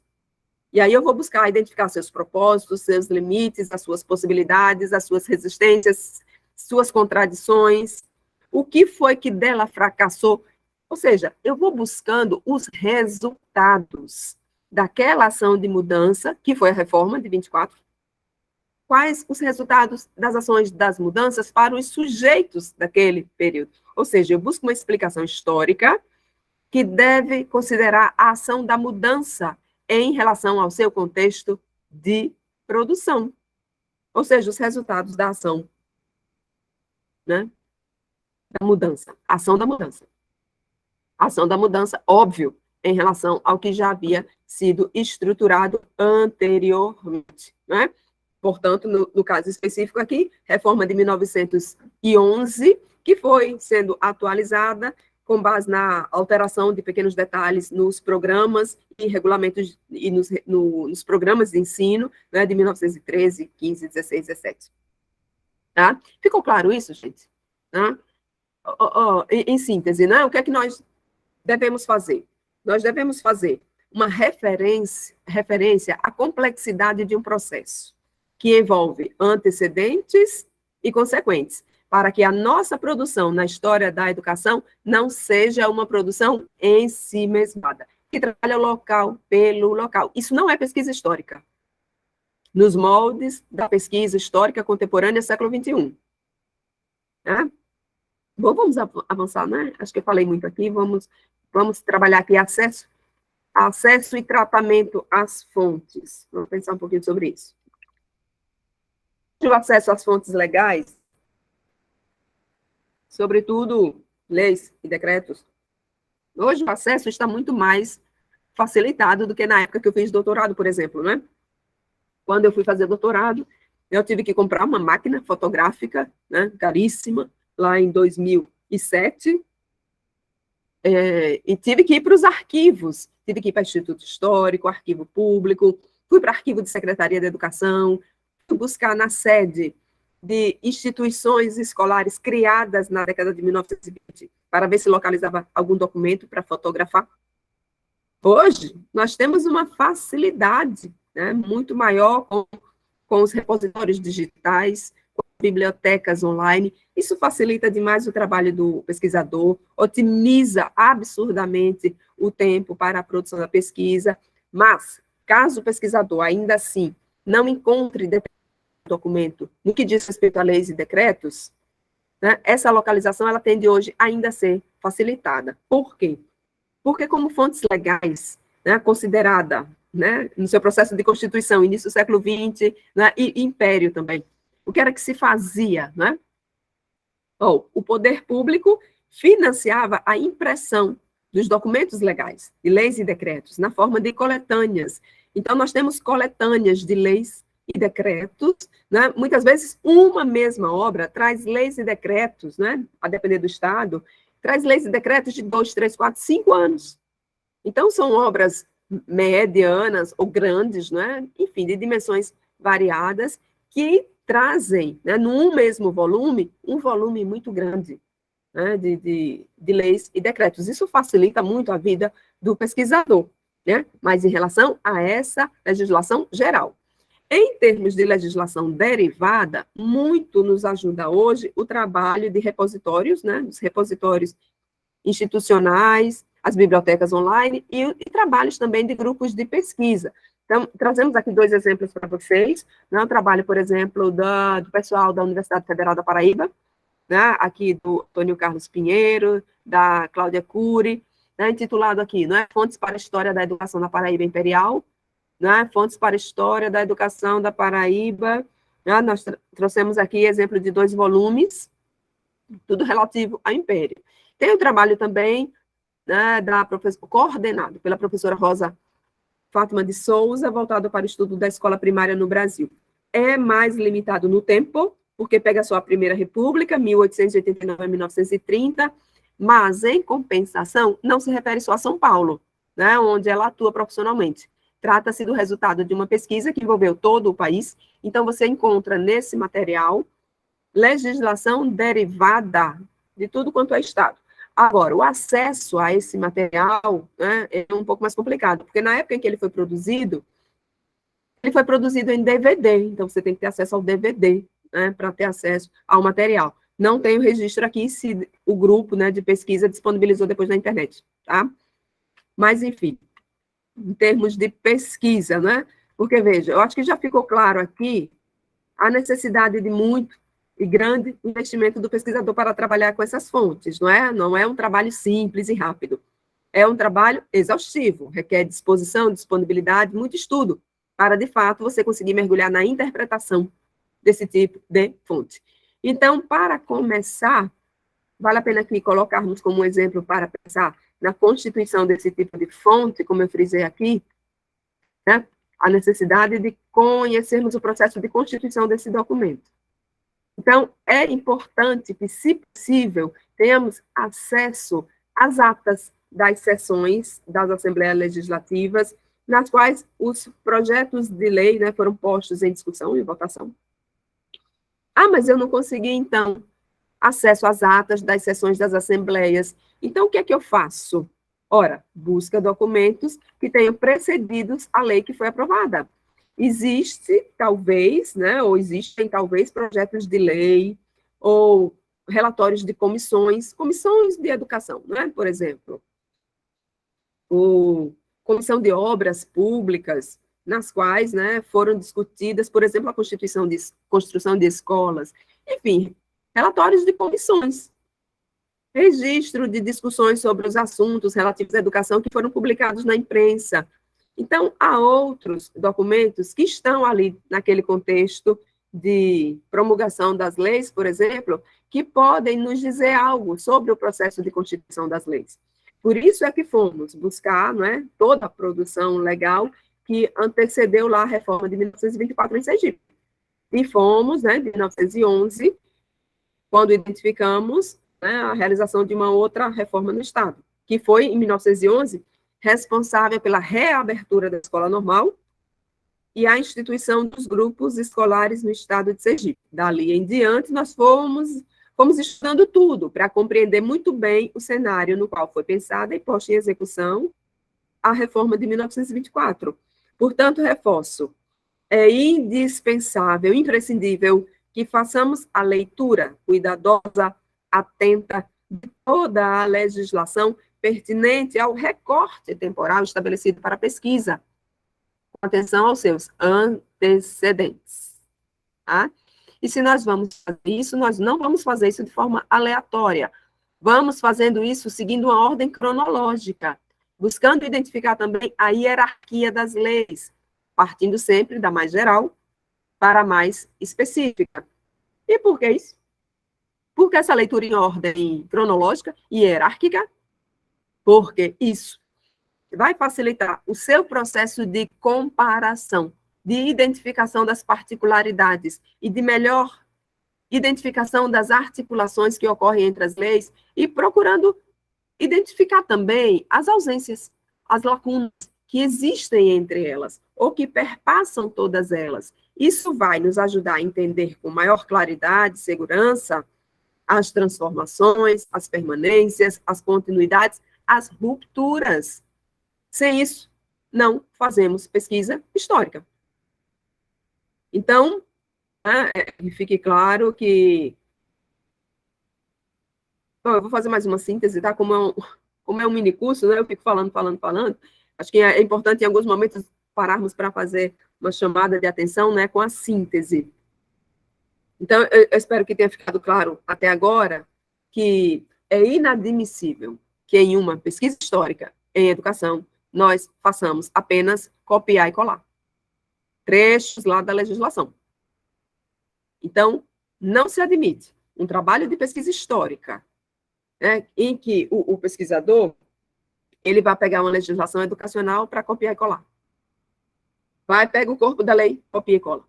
E aí eu vou buscar identificar seus propósitos, seus limites, as suas possibilidades, as suas resistências, suas contradições, o que foi que dela fracassou. Ou seja, eu vou buscando os resultados daquela ação de mudança, que foi a reforma de 24, quais os resultados das ações das mudanças para os sujeitos daquele período. Ou seja, eu busco uma explicação histórica que deve considerar a ação da mudança em relação ao seu contexto de produção. Ou seja, os resultados da ação, né? Da mudança, ação da mudança. Ação da mudança, óbvio, em relação ao que já havia sido estruturado anteriormente, né? Portanto, no caso específico aqui, reforma de 1911, que foi sendo atualizada com base na alteração de pequenos detalhes nos programas e regulamentos e nos programas de ensino, né, de 1913, 15, 16, 17. Tá? Ficou claro isso, gente? Tá? Em síntese, né? O que é que nós devemos fazer? Nós devemos fazer uma referência à complexidade de um processo, que envolve antecedentes e consequentes, para que a nossa produção na história da educação não seja uma produção em si mesmada, que trabalha local pelo local. Isso não é pesquisa histórica, nos moldes da pesquisa histórica contemporânea século XXI. Né? Bom, vamos avançar, né? Acho que eu falei muito aqui, vamos trabalhar aqui acesso e tratamento às fontes. Vamos pensar um pouquinho sobre isso. O acesso às fontes legais, sobretudo leis e decretos, hoje o acesso está muito mais facilitado do que na época que eu fiz doutorado, por exemplo, né? Quando eu fui fazer doutorado, eu tive que comprar uma máquina fotográfica, né, caríssima, lá em 2007, e tive que ir para os arquivos, tive que ir para o Instituto Histórico, Arquivo Público, fui para o Arquivo de Secretaria de Educação, fui buscar na sede de instituições escolares criadas na década de 1920, para ver se localizava algum documento para fotografar. Hoje, nós temos uma facilidade, né, muito maior com os repositórios digitais, com bibliotecas online. Isso facilita demais o trabalho do pesquisador, otimiza absurdamente o tempo para a produção da pesquisa, mas, caso o pesquisador ainda assim não encontre documento no que diz respeito a leis e decretos, né, essa localização ela tende hoje ainda a ser facilitada. Por quê? Porque como fontes legais, né, considerada, né, no seu processo de constituição, início do século XX, né, e império também, o que era que se fazia? Né? O poder público financiava a impressão dos documentos legais, de leis e decretos, na forma de coletâneas. Então, nós temos coletâneas de leis e decretos, né? Muitas vezes uma mesma obra traz leis e decretos, né? A depender do estado, traz leis e decretos de 2, 3, 4, 5 anos. Então, são obras medianas ou grandes, né? Enfim, de dimensões variadas, que trazem, né, num mesmo volume, um volume muito grande, né, de leis e decretos. Isso facilita muito a vida do pesquisador, né? Mas em relação a essa legislação geral. Em termos de legislação derivada, muito nos ajuda hoje o trabalho de repositórios, né, os repositórios institucionais, as bibliotecas online e trabalhos também de grupos de pesquisa. Então, trazemos aqui 2 exemplos para vocês, né? O trabalho, por exemplo, do pessoal da Universidade Federal da Paraíba, né? Aqui do Antônio Carlos Pinheiro, da Cláudia Cury, né? Intitulado aqui, né? Fontes para a História da Educação da Paraíba Imperial, né? Fontes para a História da Educação da Paraíba, né? Nós trouxemos aqui exemplo de 2 volumes, tudo relativo ao Império. Tem o trabalho também, né, coordenado pela professora Rosa Fátima de Souza, voltado para o estudo da escola primária no Brasil. É mais limitado no tempo, porque pega só a Primeira República, 1889 a 1930, mas, em compensação, não se refere só a São Paulo, né, onde ela atua profissionalmente. Trata-se do resultado de uma pesquisa que envolveu todo o país, então você encontra nesse material legislação derivada de tudo quanto é Estado. Agora, o acesso a esse material, né, é um pouco mais complicado, porque na época em que ele foi produzido em DVD, então você tem que ter acesso ao DVD, né, para ter acesso ao material. Não tem o registro aqui se o grupo, né, de pesquisa disponibilizou depois na internet, tá? Mas, enfim, em termos de pesquisa, né? Porque, veja, eu acho que já ficou claro aqui a necessidade de muito e grande investimento do pesquisador para trabalhar com essas fontes, não é? Não é um trabalho simples e rápido. É um trabalho exaustivo, requer disposição, disponibilidade, muito estudo, para, de fato, você conseguir mergulhar na interpretação desse tipo de fonte. Então, para começar, vale a pena aqui colocarmos como um exemplo para pensar na constituição desse tipo de fonte, como eu frisei aqui, né? A necessidade de conhecermos o processo de constituição desse documento. Então, é importante que, se possível, tenhamos acesso às atas das sessões das Assembleias Legislativas, nas quais os projetos de lei, né, foram postos em discussão e votação. Ah, mas eu não consegui, então, acesso às atas das sessões das Assembleias. Então, o que é que eu faço? Ora, busca documentos que tenham precedido a lei que foi aprovada. Existe, talvez, né, ou existem, talvez, projetos de lei ou relatórios de comissões de educação, né, por exemplo, ou comissão de obras públicas, nas quais, né, foram discutidas, por exemplo, a construção de escolas, enfim, relatórios de comissões, registro de discussões sobre os assuntos relativos à educação que foram publicados na imprensa. Então, há outros documentos que estão ali naquele contexto de promulgação das leis, por exemplo, que podem nos dizer algo sobre o processo de constituição das leis. Por isso é que fomos buscar, não é, toda a produção legal que antecedeu lá a reforma de 1924 em Sergipe. E fomos, né, de 1911, quando identificamos, né, a realização de uma outra reforma no Estado, que foi, em 1911, responsável pela reabertura da escola normal e a instituição dos grupos escolares no Estado de Sergipe. Dali em diante, nós fomos estudando tudo para compreender muito bem o cenário no qual foi pensada e posta em execução a reforma de 1924. Portanto, reforço, é indispensável, imprescindível que façamos a leitura cuidadosa, atenta, de toda a legislação pertinente ao recorte temporal estabelecido para a pesquisa, com atenção aos seus antecedentes. Tá? E se nós vamos fazer isso, nós não vamos fazer isso de forma aleatória. Vamos fazendo isso seguindo uma ordem cronológica, buscando identificar também a hierarquia das leis, partindo sempre da mais geral para a mais específica. E por que isso? Porque essa leitura em ordem cronológica e hierárquica, porque isso vai facilitar o seu processo de comparação, de identificação das particularidades e de melhor identificação das articulações que ocorrem entre as leis e procurando identificar também as ausências, as lacunas que existem entre elas ou que perpassam todas elas. Isso vai nos ajudar a entender com maior claridade, segurança, as transformações, as permanências, as continuidades, as rupturas. Sem isso, não fazemos pesquisa histórica. Então, né, fique claro que Bom, eu vou fazer mais uma síntese, tá? Como é um mini curso, né? Eu fico falando. Acho que é importante, em alguns momentos, pararmos para fazer uma chamada de atenção, né, com a síntese. Então, eu espero que tenha ficado claro até agora que é inadmissível que em uma pesquisa histórica em educação nós façamos apenas copiar e colar trechos lá da legislação. Então, não se admite um trabalho de pesquisa histórica, né, em que o pesquisador ele vai pegar uma legislação educacional para copiar e colar. Vai, pega o corpo da lei, copia e cola.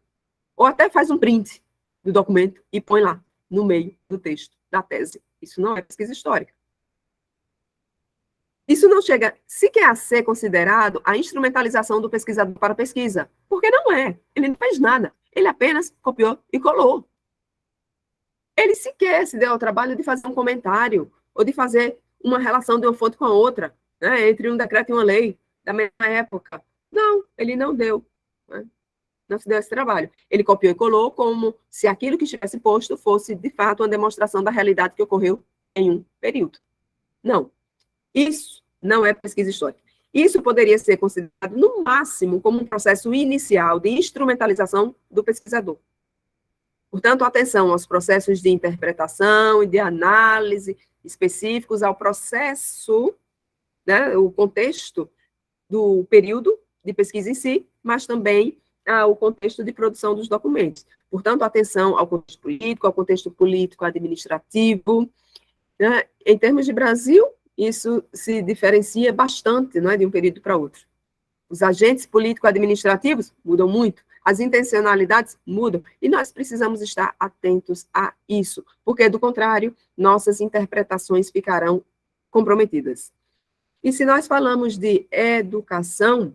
Ou até faz um print do documento e põe lá, no meio do texto da tese. Isso não é pesquisa histórica. Isso não chega sequer a ser considerado a instrumentalização do pesquisador para a pesquisa, porque não é. Ele não fez nada. Ele apenas copiou e colou. Ele sequer se deu ao trabalho de fazer um comentário ou de fazer uma relação de uma fonte com a outra, né, entre um decreto e uma lei da mesma época. Não, ele não deu. Né? Não se deu esse trabalho. Ele copiou e colou como se aquilo que estivesse posto fosse, de fato, uma demonstração da realidade que ocorreu em um período. Não. Isso não é pesquisa histórica. Isso poderia ser considerado, no máximo, como um processo inicial de instrumentalização do pesquisador. Portanto, atenção aos processos de interpretação e de análise específicos ao processo, né, o contexto do período de pesquisa em si, mas também ao contexto de produção dos documentos. Portanto, atenção ao contexto político, administrativo. Né? Em termos de Brasil, isso se diferencia bastante, não é, de um período para outro. Os agentes político-administrativos mudam muito, as intencionalidades mudam, e nós precisamos estar atentos a isso, porque, do contrário, nossas interpretações ficarão comprometidas. E se nós falamos de educação,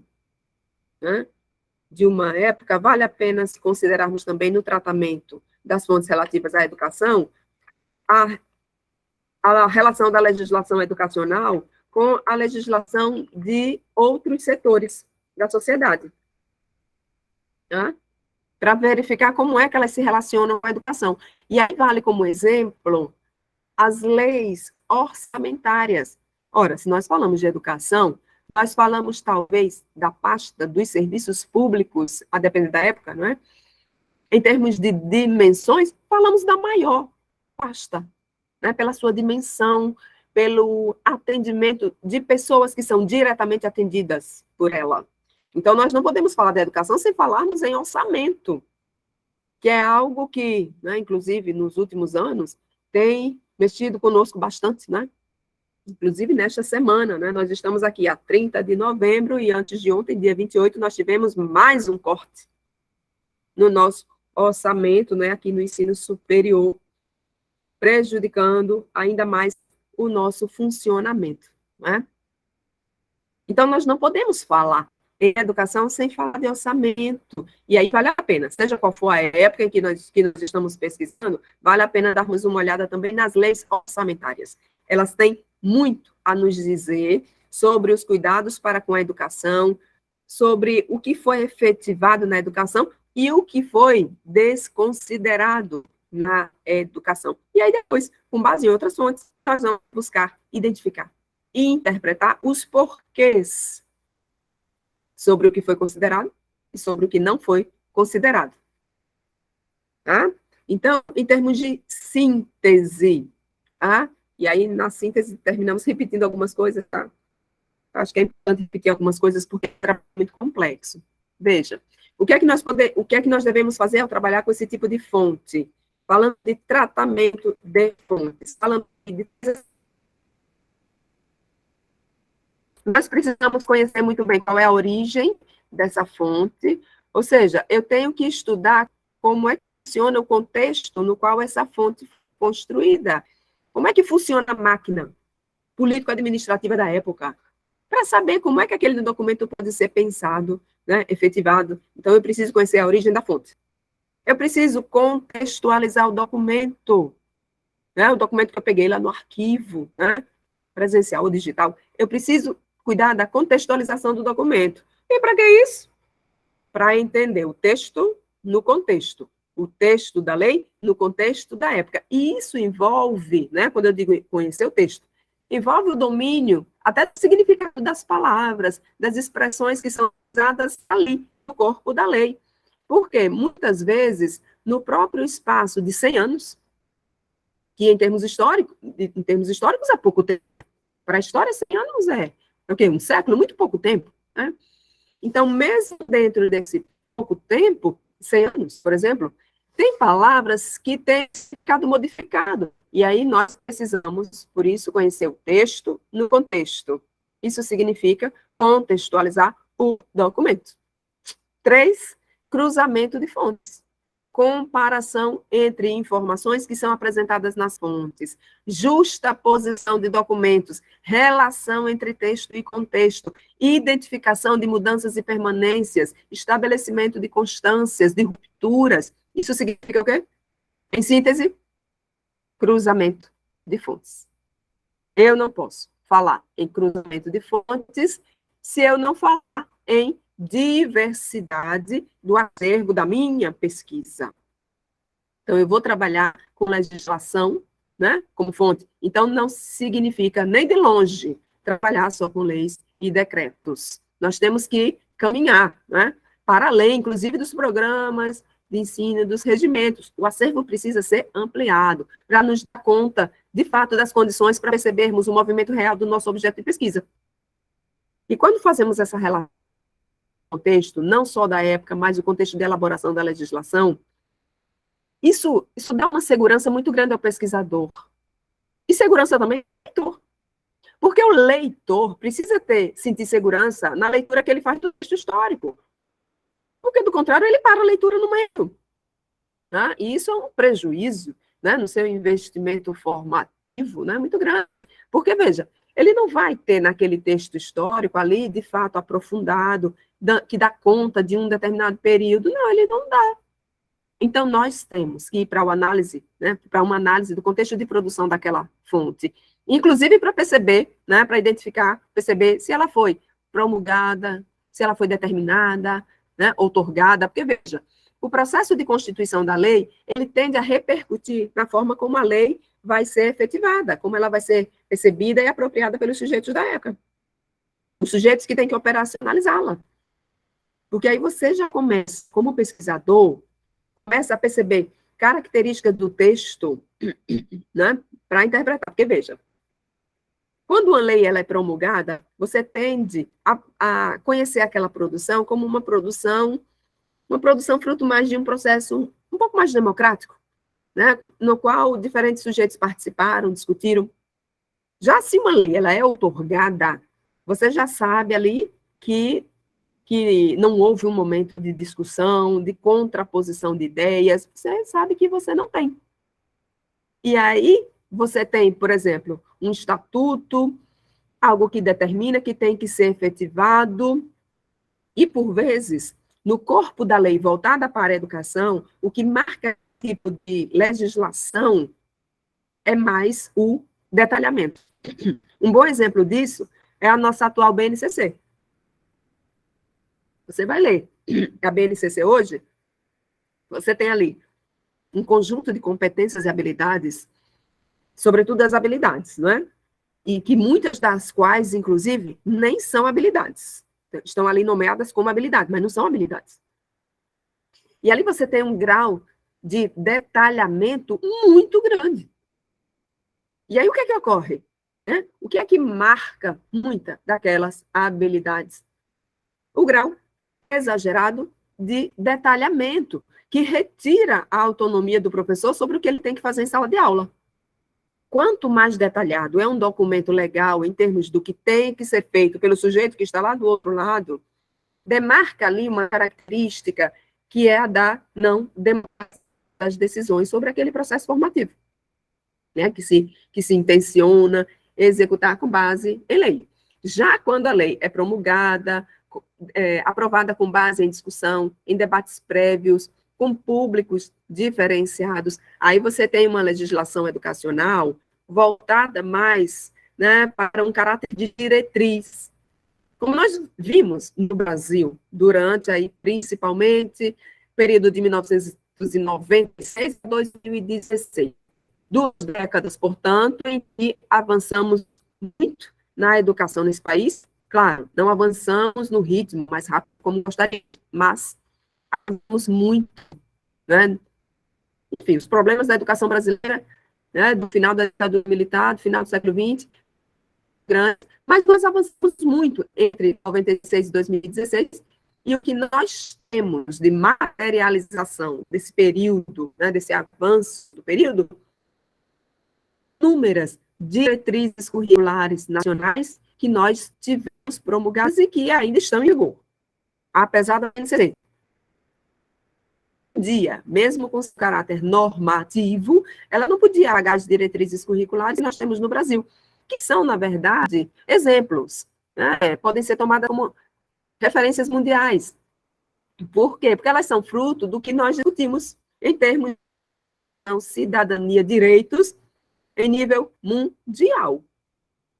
né, de uma época, vale a pena se considerarmos também no tratamento das fontes relativas à educação, a, a relação da legislação educacional com a legislação de outros setores da sociedade, né? Para verificar como é que elas se relacionam com a educação. E aí vale como exemplo as leis orçamentárias. Ora, se nós falamos de educação, nós falamos talvez da pasta dos serviços públicos, a depender da época, não é? Em termos de dimensões, falamos da maior pasta, né? Pela sua dimensão, pelo atendimento de pessoas que são diretamente atendidas por ela. Então, nós não podemos falar da educação sem falarmos em orçamento, que é algo que, né, inclusive, nos últimos anos, tem mexido conosco bastante, né? Inclusive nesta semana, né? Nós estamos aqui a 30 de novembro e antes de ontem, dia 28, nós tivemos mais um corte no nosso orçamento, né, aqui no ensino superior, prejudicando ainda mais o nosso funcionamento, né? Então, nós não podemos falar em educação sem falar de orçamento. E aí vale a pena, seja qual for a época em que nós estamos pesquisando, vale a pena darmos uma olhada também nas leis orçamentárias. Elas têm muito a nos dizer sobre os cuidados para com a educação, sobre o que foi efetivado na educação e o que foi desconsiderado na educação. E aí depois, com base em outras fontes, nós vamos buscar identificar e interpretar os porquês sobre o que foi considerado e sobre o que não foi considerado. Tá? Então, em termos de síntese, tá? E aí na síntese terminamos repetindo algumas coisas, tá? Acho que é importante repetir algumas coisas porque é muito complexo. Veja, o que é que nós devemos fazer ao trabalhar com esse tipo de fonte? Falando de tratamento de fontes, falando de nós precisamos conhecer muito bem qual é a origem dessa fonte, ou seja, eu tenho que estudar como é que funciona o contexto no qual essa fonte foi construída, como é que funciona a máquina político-administrativa da época, para saber como é que aquele documento pode ser pensado, né, efetivado. Então, eu preciso conhecer a origem da fonte. Eu preciso contextualizar o documento, né, o documento que eu peguei lá no arquivo, né, presencial ou digital. Eu preciso cuidar da contextualização do documento. E para que isso? Para entender o texto no contexto. o texto da lei no contexto da época. E isso envolve, né, quando eu digo conhecer o texto, envolve o domínio até do significado das palavras, das expressões que são usadas ali, no corpo da lei. Porque, muitas vezes, no próprio espaço de 100 anos, que em termos históricos é pouco tempo. Para a história, 100 anos é o quê? Um século? Muito pouco tempo, né? Então, mesmo dentro desse pouco tempo, 100 anos, por exemplo, tem palavras que têm significado modificado. E aí nós precisamos, por isso, conhecer o texto no contexto. Isso significa contextualizar o documento. 3, cruzamento de fontes. Comparação entre informações que são apresentadas nas fontes, justaposição de documentos, relação entre texto e contexto, identificação de mudanças e permanências, estabelecimento de constâncias, de rupturas. Isso significa o quê? Em síntese, cruzamento de fontes. Eu não posso falar em cruzamento de fontes se eu não falar em diversidade do acervo da minha pesquisa. Então, eu vou trabalhar com legislação, né, como fonte. Então, não significa nem de longe trabalhar só com leis e decretos. Nós temos que caminhar, né, para além, inclusive, dos programas de ensino, dos regimentos. O acervo precisa ser ampliado para nos dar conta, de fato, das condições para percebermos o movimento real do nosso objeto de pesquisa. E quando fazemos essa relação, contexto, não só da época, mas o contexto de elaboração da legislação, isso dá uma segurança muito grande ao pesquisador. E segurança também ao leitor. Porque o leitor precisa sentir segurança na leitura que ele faz do texto histórico. Porque, do contrário, ele para a leitura no meio. Né? E isso é um prejuízo, né, no seu investimento formativo, né, muito grande. Porque, veja, ele não vai ter naquele texto histórico ali, de fato, aprofundado, que dá conta de um determinado período. Não, ele não dá. Então, nós temos que ir para para uma análise do contexto de produção daquela fonte, inclusive para perceber, né, para identificar, perceber se ela foi promulgada, se ela foi determinada, né, outorgada, porque, veja, o processo de constituição da lei, ele tende a repercutir na forma como a lei vai ser efetivada, como ela vai ser recebida e apropriada pelos sujeitos da época, os sujeitos que têm que operacionalizá-la. Porque aí você já começa, como pesquisador, começa a perceber características do texto, né, para interpretar. Porque, veja, quando uma lei ela é promulgada, você tende a conhecer aquela produção como uma produção fruto mais de um processo um pouco mais democrático, né, no qual diferentes sujeitos participaram, discutiram. Já se uma lei ela é outorgada, você já sabe ali que não houve um momento de discussão, de contraposição de ideias, você sabe que você não tem. E aí, você tem, por exemplo, um estatuto, algo que determina que tem que ser efetivado, e, por vezes, no corpo da lei voltada para a educação, o que marca tipo de legislação é mais o detalhamento. Um bom exemplo disso é a nossa atual BNCC. Você vai ler a BNCC hoje, você tem ali um conjunto de competências e habilidades, sobretudo as habilidades, não é? E que muitas das quais, inclusive, nem são habilidades. Estão ali nomeadas como habilidades, mas não são habilidades. E ali você tem um grau de detalhamento muito grande. E aí o que é que ocorre? O que é que marca muita daquelas habilidades? O grau exagerado de detalhamento, que retira a autonomia do professor sobre o que ele tem que fazer em sala de aula. Quanto mais detalhado é um documento legal em termos do que tem que ser feito pelo sujeito que está lá do outro lado, demarca ali uma característica que é a da não democracia das decisões sobre aquele processo formativo, né, que se intenciona executar com base em lei. Já quando a lei é promulgada, aprovada com base em discussão, em debates prévios, com públicos diferenciados, aí você tem uma legislação educacional voltada mais, né, para um caráter de diretriz. Como nós vimos no Brasil, durante aí, principalmente, período de 1996 a 2016. 2 décadas, portanto, em que avançamos muito na educação nesse país. Claro, não avançamos no ritmo mais rápido como gostaria, mas avançamos muito, né? Enfim, os problemas da educação brasileira, né, do final da ditadura militar, do final do século XX, grandes, mas nós avançamos muito entre 96 e 2016, e o que nós temos de materialização desse período, né, desse avanço do período, inúmeras diretrizes curriculares nacionais que nós tivemos promulgadas e que ainda estão em vigor, apesar da NCC. Dia, mesmo com seu caráter normativo, ela não podia pagar as diretrizes curriculares que nós temos no Brasil, que são, na verdade, exemplos, né? Podem ser tomadas como referências mundiais. Por quê? Porque elas são fruto do que nós discutimos em termos de cidadania, direitos, em nível mundial.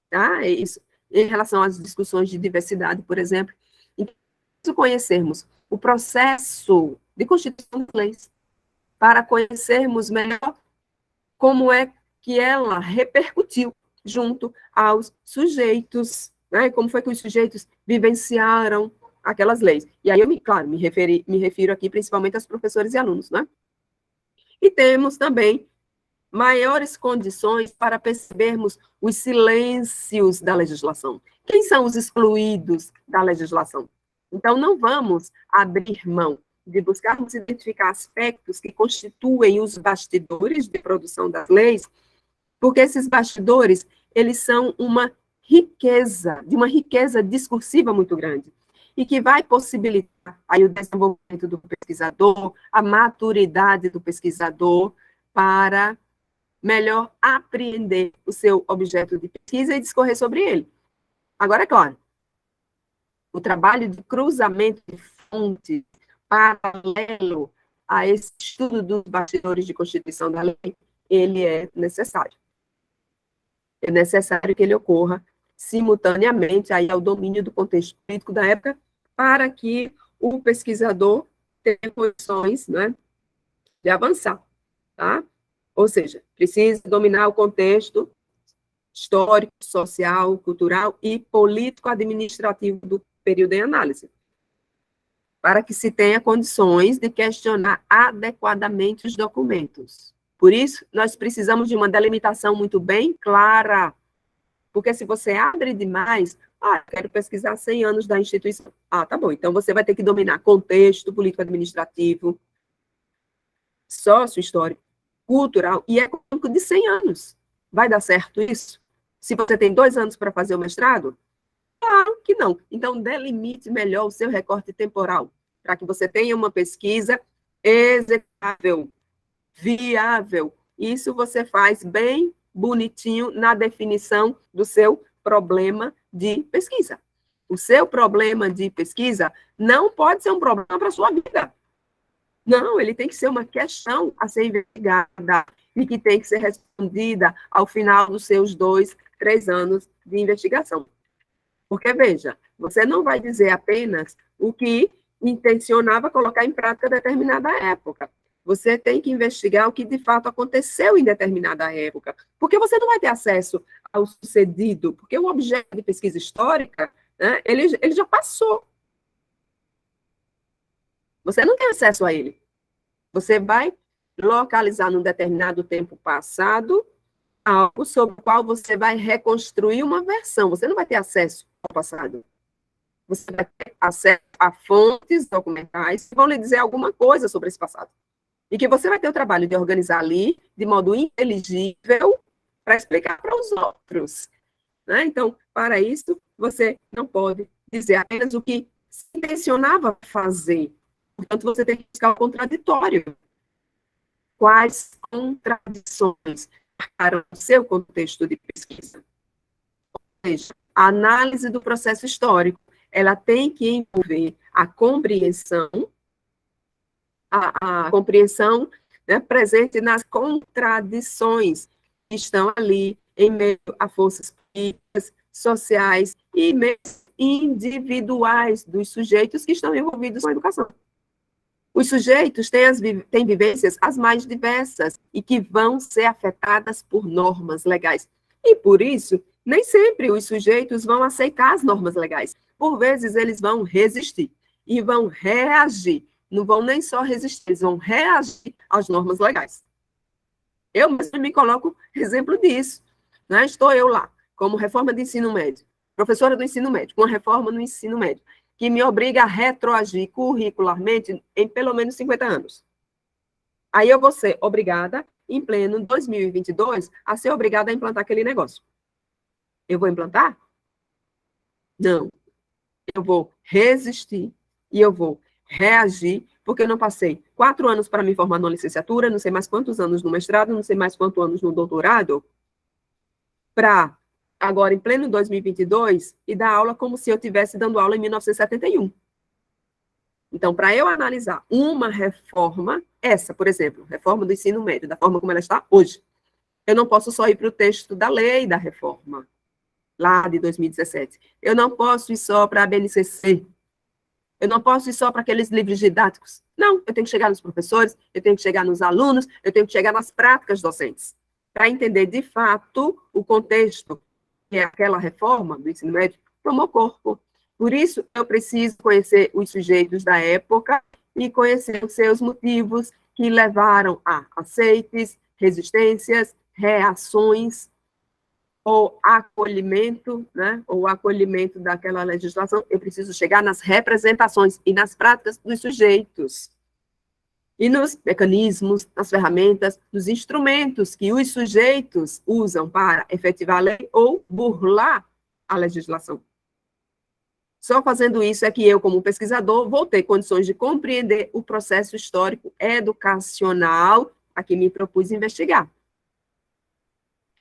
Tá? Isso, em relação às discussões de diversidade, por exemplo, então, conhecermos o processo de constituição das leis, para conhecermos melhor como é que ela repercutiu junto aos sujeitos, né? Como foi que os sujeitos vivenciaram aquelas leis. E aí eu, claro, me refiro aqui principalmente aos professores e alunos, né? E temos também maiores condições para percebermos os silêncios da legislação. Quem são os excluídos da legislação? Então, não vamos abrir mão de buscarmos identificar aspectos que constituem os bastidores de produção das leis, porque esses bastidores, eles são uma riqueza, de uma riqueza discursiva muito grande, e que vai possibilitar aí o desenvolvimento do pesquisador, a maturidade do pesquisador para melhor apreender o seu objeto de pesquisa e discorrer sobre ele. Agora, é claro, o trabalho de cruzamento de fontes paralelo a esse estudo dos bastidores de constituição da lei, ele é necessário. É necessário que ele ocorra simultaneamente aí ao domínio do contexto político da época, para que o pesquisador tenha condições, né, de avançar, tá? Ou seja, precisa dominar o contexto histórico, social, cultural e político-administrativo do período em análise, para que se tenha condições de questionar adequadamente os documentos. Por isso, nós precisamos de uma delimitação muito bem clara, porque se você abre demais, quero pesquisar 100 anos da instituição. Tá bom, então você vai ter que dominar contexto político-administrativo, sócio-histórico, cultural e econômico de 100 anos. Vai dar certo isso? Se você tem 2 anos para fazer o mestrado? Claro que não. Então, delimite melhor o seu recorte temporal, para que você tenha uma pesquisa executável, viável. Isso você faz bem bonitinho na definição do seu problema de pesquisa. O seu problema de pesquisa não pode ser um problema para a sua vida. Não, ele tem que ser uma questão a ser investigada e que tem que ser respondida ao final dos seus 2, 3 anos de investigação. Porque, veja, você não vai dizer apenas o que intencionava colocar em prática determinada época. Você tem que investigar o que de fato aconteceu em determinada época. Porque você não vai ter acesso ao sucedido, porque o objeto de pesquisa histórica, né, ele já passou. Você não tem acesso a ele. Você vai localizar num determinado tempo passado algo sobre o qual você vai reconstruir uma versão. Você não vai ter acesso ao passado. Você vai ter acesso a fontes documentais que vão lhe dizer alguma coisa sobre esse passado. E que você vai ter o trabalho de organizar ali de modo inteligível para explicar para os outros. Né? Então, para isso, você não pode dizer apenas o que se intencionava fazer. Portanto, você tem que buscar o contraditório. Quais contradições marcaram o seu contexto de pesquisa? Ou seja, a análise do processo histórico, ela tem que envolver a compreensão, né, presente nas contradições que estão ali em meio a forças políticas, sociais e meios individuais dos sujeitos que estão envolvidos com a educação. Os sujeitos têm vivências as mais diversas e que vão ser afetadas por normas legais. E, por isso, nem sempre os sujeitos vão aceitar as normas legais. Por vezes, eles vão resistir e vão reagir. Não vão nem só resistir, eles vão reagir às normas legais. Eu mesmo me coloco exemplo disso. Né? Estou eu lá, como reforma de ensino médio, professora do ensino médio, com a reforma no ensino médio, que me obriga a retroagir curricularmente em pelo menos 50 anos. Aí eu vou ser obrigada, em pleno 2022, a ser obrigada a implantar aquele negócio. Eu vou implantar? Não. Eu vou resistir e eu vou reagir, porque eu não passei 4 anos para me formar numa licenciatura, não sei mais quantos anos no mestrado, não sei mais quantos anos no doutorado, para agora, em pleno 2022, e dar aula como se eu estivesse dando aula em 1971. Então, para eu analisar uma reforma, essa, por exemplo, reforma do ensino médio, da forma como ela está hoje, eu não posso só ir para o texto da lei da reforma, lá de 2017. Eu não posso ir só para a BNCC. Eu não posso ir só para aqueles livros didáticos. Não, eu tenho que chegar nos professores, eu tenho que chegar nos alunos, eu tenho que chegar nas práticas docentes, para entender, de fato, o contexto que aquela reforma do ensino médio tomou corpo. Por isso, eu preciso conhecer os sujeitos da época e conhecer os seus motivos que levaram a aceites, resistências, reações, ou acolhimento, né, ou acolhimento daquela legislação. Eu preciso chegar nas representações e nas práticas dos sujeitos. E nos mecanismos, nas ferramentas, nos instrumentos que os sujeitos usam para efetivar a lei ou burlar a legislação. Só fazendo isso é que eu, como pesquisador, vou ter condições de compreender o processo histórico educacional a que me propus investigar.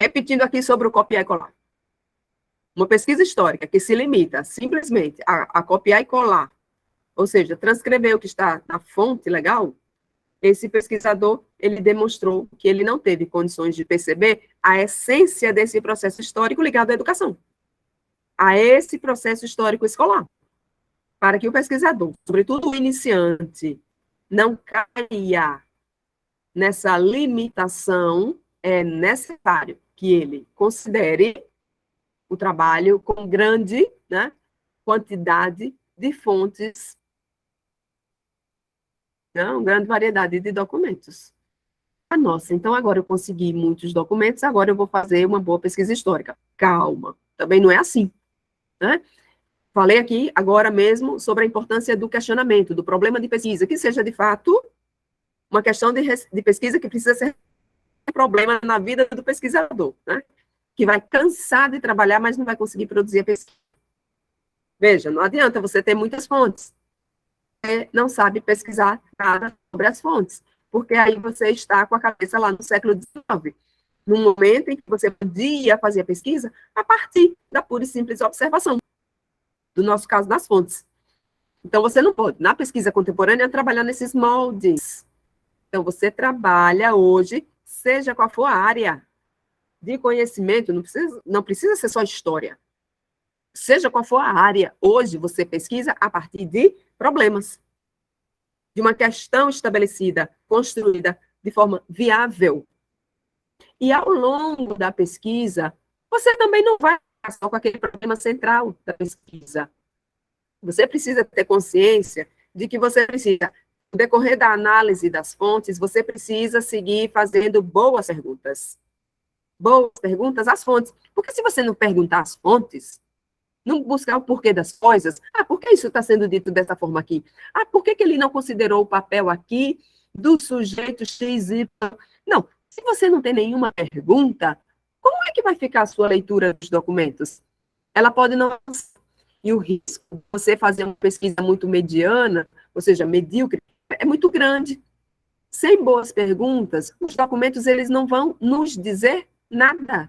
Repetindo aqui sobre o copiar e colar. Uma pesquisa histórica que se limita simplesmente a copiar e colar, ou seja, transcrever o que está na fonte legal, esse pesquisador, ele demonstrou que ele não teve condições de perceber a essência desse processo histórico ligado à educação, a esse processo histórico escolar. Para que o pesquisador, sobretudo o iniciante, não caia nessa limitação, é necessário que ele considere o trabalho com grande, né, quantidade de fontes, não, grande variedade de documentos. Nossa, então agora eu consegui muitos documentos, agora eu vou fazer uma boa pesquisa histórica. Calma, também não é assim, né? Falei aqui agora mesmo sobre a importância do questionamento, do problema de pesquisa, que seja de fato uma questão de pesquisa que precisa ser um problema na vida do pesquisador, né? Que vai cansar de trabalhar, mas não vai conseguir produzir a pesquisa. Veja, não adianta você ter muitas fontes. Você não sabe pesquisar nada sobre as fontes, porque aí você está com a cabeça lá no século XIX, num momento em que você podia fazer a pesquisa a partir da pura e simples observação, do nosso caso das fontes. Então, você não pode, na pesquisa contemporânea, trabalhar nesses moldes. Então, você trabalha hoje, seja qual for a área de conhecimento, não precisa ser só história. Seja qual for a área, hoje você pesquisa a partir de problemas, de uma questão estabelecida, construída de forma viável. E ao longo da pesquisa, você também não vai só com aquele problema central da pesquisa. Você precisa ter consciência de que você precisa, no decorrer da análise das fontes, você precisa seguir fazendo boas perguntas. Boas perguntas às fontes. Porque se você não perguntar às fontes, não buscar o porquê das coisas, por que isso está sendo dito dessa forma aqui? Por que ele não considerou o papel aqui do sujeito XY? Não, se você não tem nenhuma pergunta, como é que vai ficar a sua leitura dos documentos? Ela pode não... E o risco de você fazer uma pesquisa muito mediana, ou seja, medíocre, é muito grande. Sem boas perguntas, os documentos eles não vão nos dizer nada.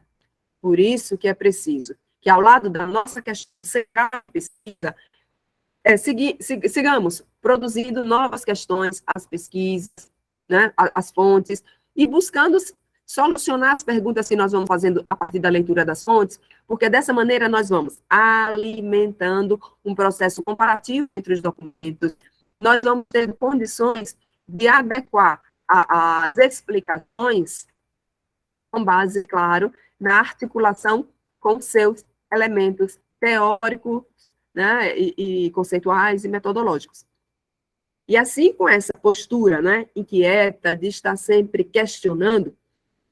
Por isso que é preciso que, ao lado da nossa questão central da pesquisa, sigamos produzindo novas questões, as pesquisas, né, as fontes, e buscando solucionar as perguntas que nós vamos fazendo a partir da leitura das fontes, porque dessa maneira nós vamos alimentando um processo comparativo entre os documentos, nós vamos ter condições de adequar as explicações com base, claro, na articulação com seus elementos teóricos, né, e conceituais e metodológicos. E assim, com essa postura, né, inquieta, de estar sempre questionando,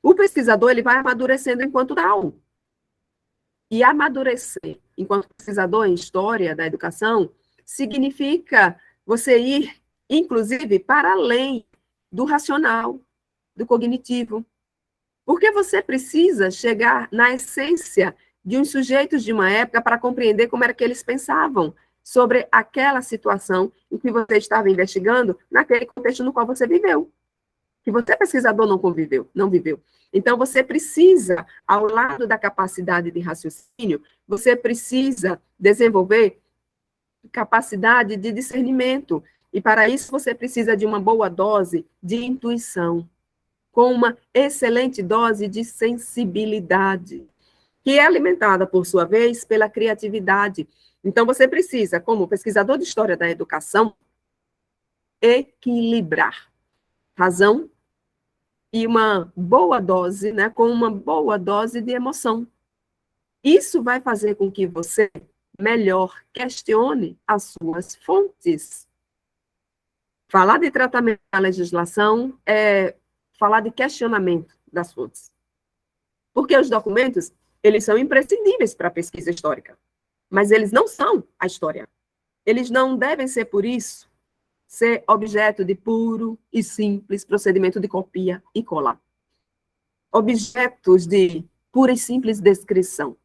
o pesquisador ele vai amadurecendo enquanto tal. E amadurecer enquanto pesquisador em história da educação significa você ir, inclusive, para além do racional, do cognitivo, porque você precisa chegar na essência de uns sujeitos de uma época para compreender como era que eles pensavam sobre aquela situação em que você estava investigando, naquele contexto no qual você viveu, que você, pesquisador, não viveu. Então, você precisa, ao lado da capacidade de raciocínio, você precisa desenvolver capacidade de discernimento, e para isso você precisa de uma boa dose de intuição, com uma excelente dose de sensibilidade, que é alimentada, por sua vez, pela criatividade. Então, você precisa, como pesquisador de história da educação, equilibrar razão e uma boa dose, né, com uma boa dose de emoção. Isso vai fazer com que você melhor questione as suas fontes. Falar de tratamento da legislação é falar de questionamento das fontes. Porque os documentos, eles são imprescindíveis para a pesquisa histórica, mas eles não são a história. Eles não devem ser, por isso, ser objeto de puro e simples procedimento de copia e colar. Objetos de pura e simples descrição.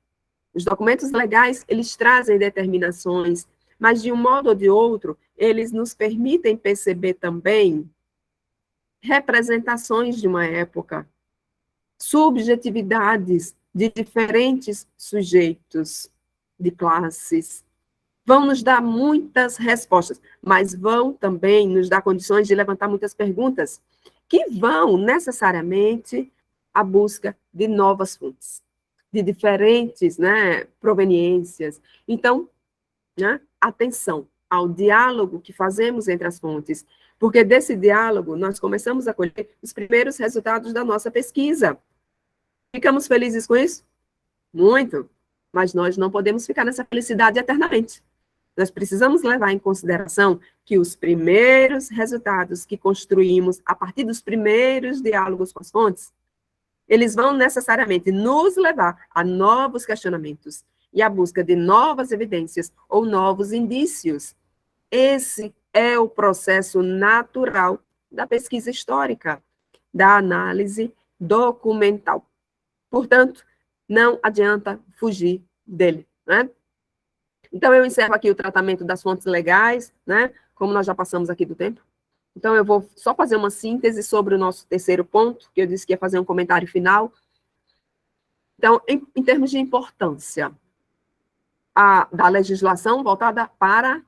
Os documentos legais, eles trazem determinações, mas de um modo ou de outro, eles nos permitem perceber também representações de uma época, subjetividades de diferentes sujeitos, de classes. Vão nos dar muitas respostas, mas vão também nos dar condições de levantar muitas perguntas, que vão necessariamente à busca de novas fontes, de diferentes, né, proveniências. Então, né, atenção ao diálogo que fazemos entre as fontes, porque desse diálogo nós começamos a colher os primeiros resultados da nossa pesquisa. Ficamos felizes com isso? Muito, mas nós não podemos ficar nessa felicidade eternamente. Nós precisamos levar em consideração que os primeiros resultados que construímos a partir dos primeiros diálogos com as fontes, eles vão necessariamente nos levar a novos questionamentos e a busca de novas evidências ou novos indícios. Esse é o processo natural da pesquisa histórica, da análise documental. Portanto, não adianta fugir dele, né? Então, eu encerro aqui o tratamento das fontes legais, né? Como nós já passamos aqui do tempo. Então, eu vou só fazer uma síntese sobre o nosso terceiro ponto, que eu disse que ia fazer um comentário final. Então, em termos de importância da legislação voltada para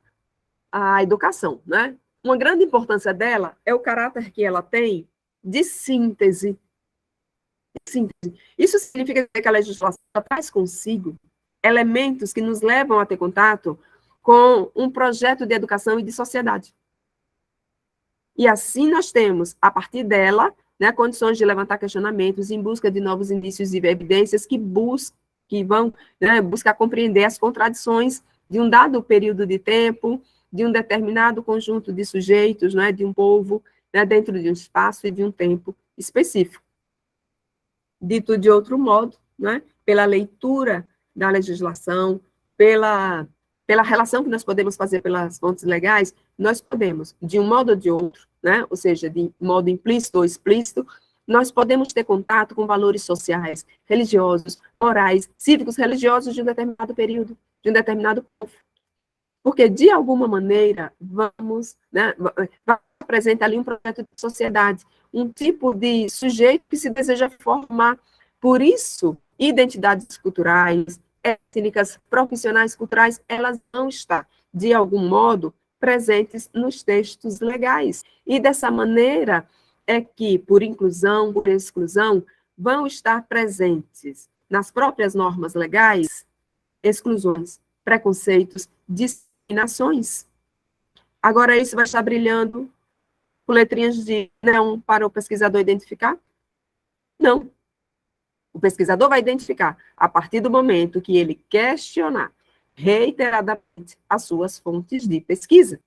a educação, né? Uma grande importância dela é o caráter que ela tem de síntese. Isso significa que a legislação traz consigo elementos que nos levam a ter contato com um projeto de educação e de sociedade. E assim nós temos, a partir dela, né, condições de levantar questionamentos em busca de novos indícios e evidências que vão, né, buscar compreender as contradições de um dado período de tempo, de um determinado conjunto de sujeitos, né, de um povo, né, dentro de um espaço e de um tempo específico. Dito de outro modo, né, pela leitura da legislação, pela relação que nós podemos fazer pelas fontes legais, nós podemos, de um modo ou de outro, né, ou seja, de modo implícito ou explícito, nós podemos ter contato com valores sociais, religiosos, morais, cívicos, religiosos de um determinado período, de um determinado povo. Porque, de alguma maneira, vamos, né, apresenta ali um projeto de sociedade, um tipo de sujeito que se deseja formar. Por isso, identidades culturais, étnicas, profissionais culturais, elas vão estar, de algum modo, presentes nos textos legais. E dessa maneira é que, por inclusão, por exclusão, vão estar presentes nas próprias normas legais exclusões, preconceitos, discriminações. Agora, isso vai estar brilhando com letrinhas de neon para o pesquisador identificar? Não. O pesquisador vai identificar a partir do momento que ele questionar reiteradamente as suas fontes de pesquisa.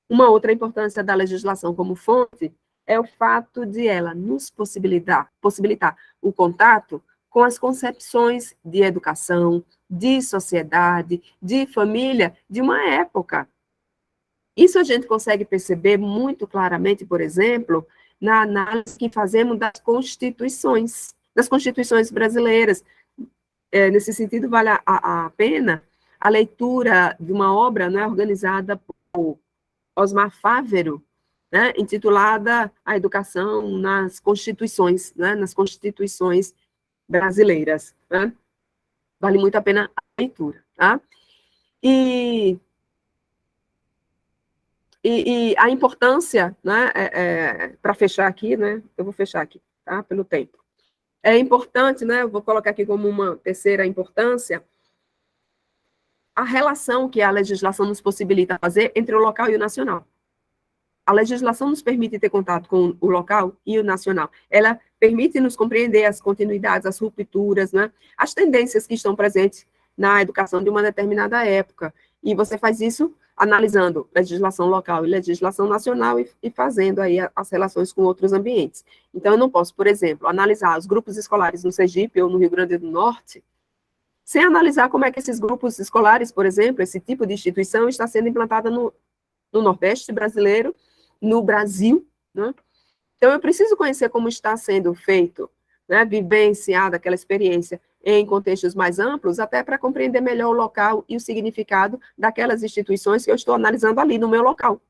Uma outra importância da legislação como fonte é o fato de ela nos possibilitar o contato com as concepções de educação, de sociedade, de família de uma época. Isso a gente consegue perceber muito claramente, por exemplo, na análise que fazemos das constituições brasileiras. Nesse sentido, vale a pena a leitura de uma obra, né, organizada por Osmar Fávero, né, intitulada A Educação nas Constituições, né, nas Constituições brasileiras. Né? Vale muito a pena a leitura. Tá? E a importância, né, para fechar aqui, né, eu vou fechar aqui, tá, pelo tempo. É importante, né, eu vou colocar aqui como uma terceira importância, a relação que a legislação nos possibilita fazer entre o local e o nacional. A legislação nos permite ter contato com o local e o nacional. Ela permite nos compreender as continuidades, as rupturas, né, as tendências que estão presentes na educação de uma determinada época. E você faz isso analisando legislação local e legislação nacional e fazendo aí as relações com outros ambientes. Então, eu não posso, por exemplo, analisar os grupos escolares no Sergipe ou no Rio Grande do Norte, sem analisar como é que esses grupos escolares, por exemplo, esse tipo de instituição está sendo implantada no Nordeste brasileiro, no Brasil, né? Então, eu preciso conhecer como está sendo feito, né, vivenciada aquela experiência em contextos mais amplos, até para compreender melhor o local e o significado daquelas instituições que eu estou analisando ali no meu local.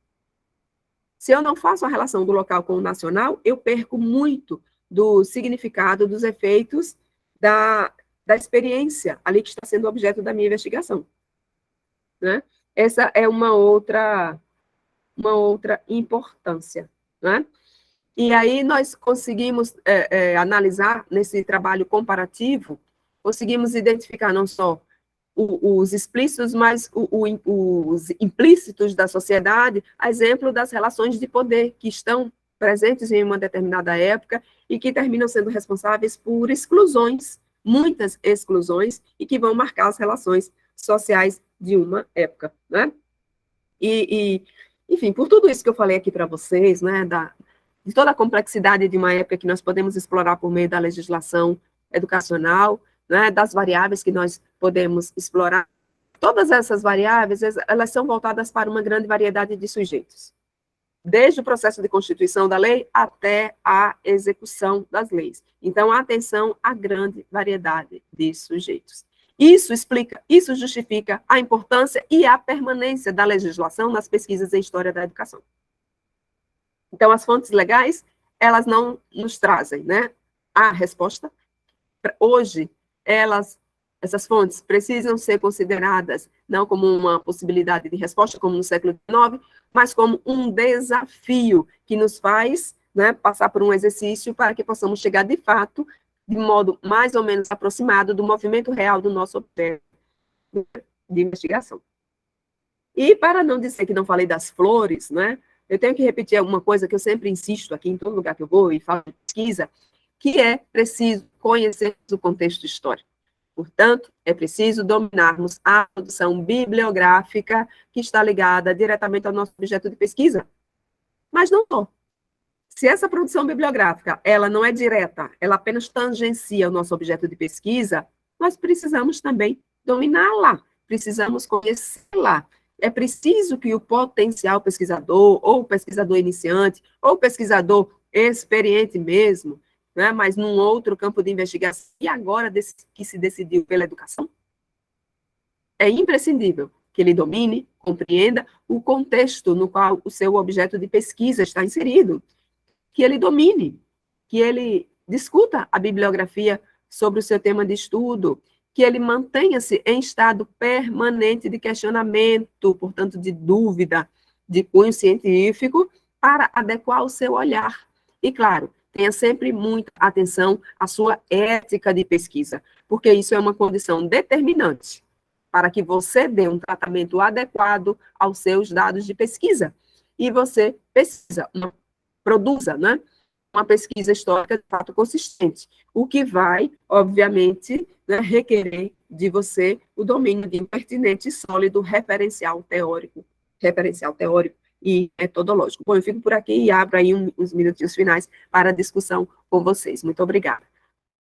Se eu não faço a relação do local com o nacional, eu perco muito do significado, dos efeitos da experiência ali que está sendo objeto da minha investigação. Né? Essa é uma outra importância. Né? E aí nós conseguimos analisar, nesse trabalho comparativo, conseguimos identificar não só os explícitos, mas os implícitos da sociedade, a exemplo das relações de poder que estão presentes em uma determinada época e que terminam sendo responsáveis por exclusões, muitas exclusões, e que vão marcar as relações sociais de uma época. Né? Enfim, por tudo isso que eu falei aqui para vocês, né, de toda a complexidade de uma época que nós podemos explorar por meio da legislação educacional, né, das variáveis que nós podemos explorar, todas essas variáveis, elas são voltadas para uma grande variedade de sujeitos, desde o processo de constituição da lei até a execução das leis. Então, atenção à grande variedade de sujeitos. Isso explica, isso justifica a importância e a permanência da legislação nas pesquisas em história da educação. Então, as fontes legais, elas não nos trazem, né, a resposta. Hoje, essas fontes precisam ser consideradas não como uma possibilidade de resposta, como no século XIX, mas como um desafio que nos faz, né, passar por um exercício para que possamos chegar, de fato, de modo mais ou menos aproximado do movimento real do nosso objeto de investigação. E para não dizer que não falei das flores, né, eu tenho que repetir alguma coisa que eu sempre insisto aqui em todo lugar que eu vou e falo de pesquisa, que é preciso conhecer o contexto histórico. Portanto, é preciso dominarmos a produção bibliográfica que está ligada diretamente ao nosso objeto de pesquisa. Mas não só. Se essa produção bibliográfica ela não é direta, ela apenas tangencia o nosso objeto de pesquisa, nós precisamos também dominá-la, precisamos conhecê-la. É preciso que o potencial pesquisador, ou pesquisador iniciante, ou pesquisador experiente mesmo, né, mas num outro campo de investigação, e agora que se decidiu pela educação, é imprescindível que ele domine, compreenda o contexto no qual o seu objeto de pesquisa está inserido, que ele domine, que ele discuta a bibliografia sobre o seu tema de estudo, que ele mantenha-se em estado permanente de questionamento, portanto, de dúvida, de cunho científico, para adequar o seu olhar. E, claro, tenha sempre muita atenção à sua ética de pesquisa, porque isso é uma condição determinante para que você dê um tratamento adequado aos seus dados de pesquisa. E você produza, né, uma pesquisa histórica de fato consistente, o que vai, obviamente, né, requerer de você o domínio de um pertinente e sólido referencial teórico e metodológico. Bom, eu fico por aqui e abro aí uns minutinhos finais para a discussão com vocês. Muito obrigada.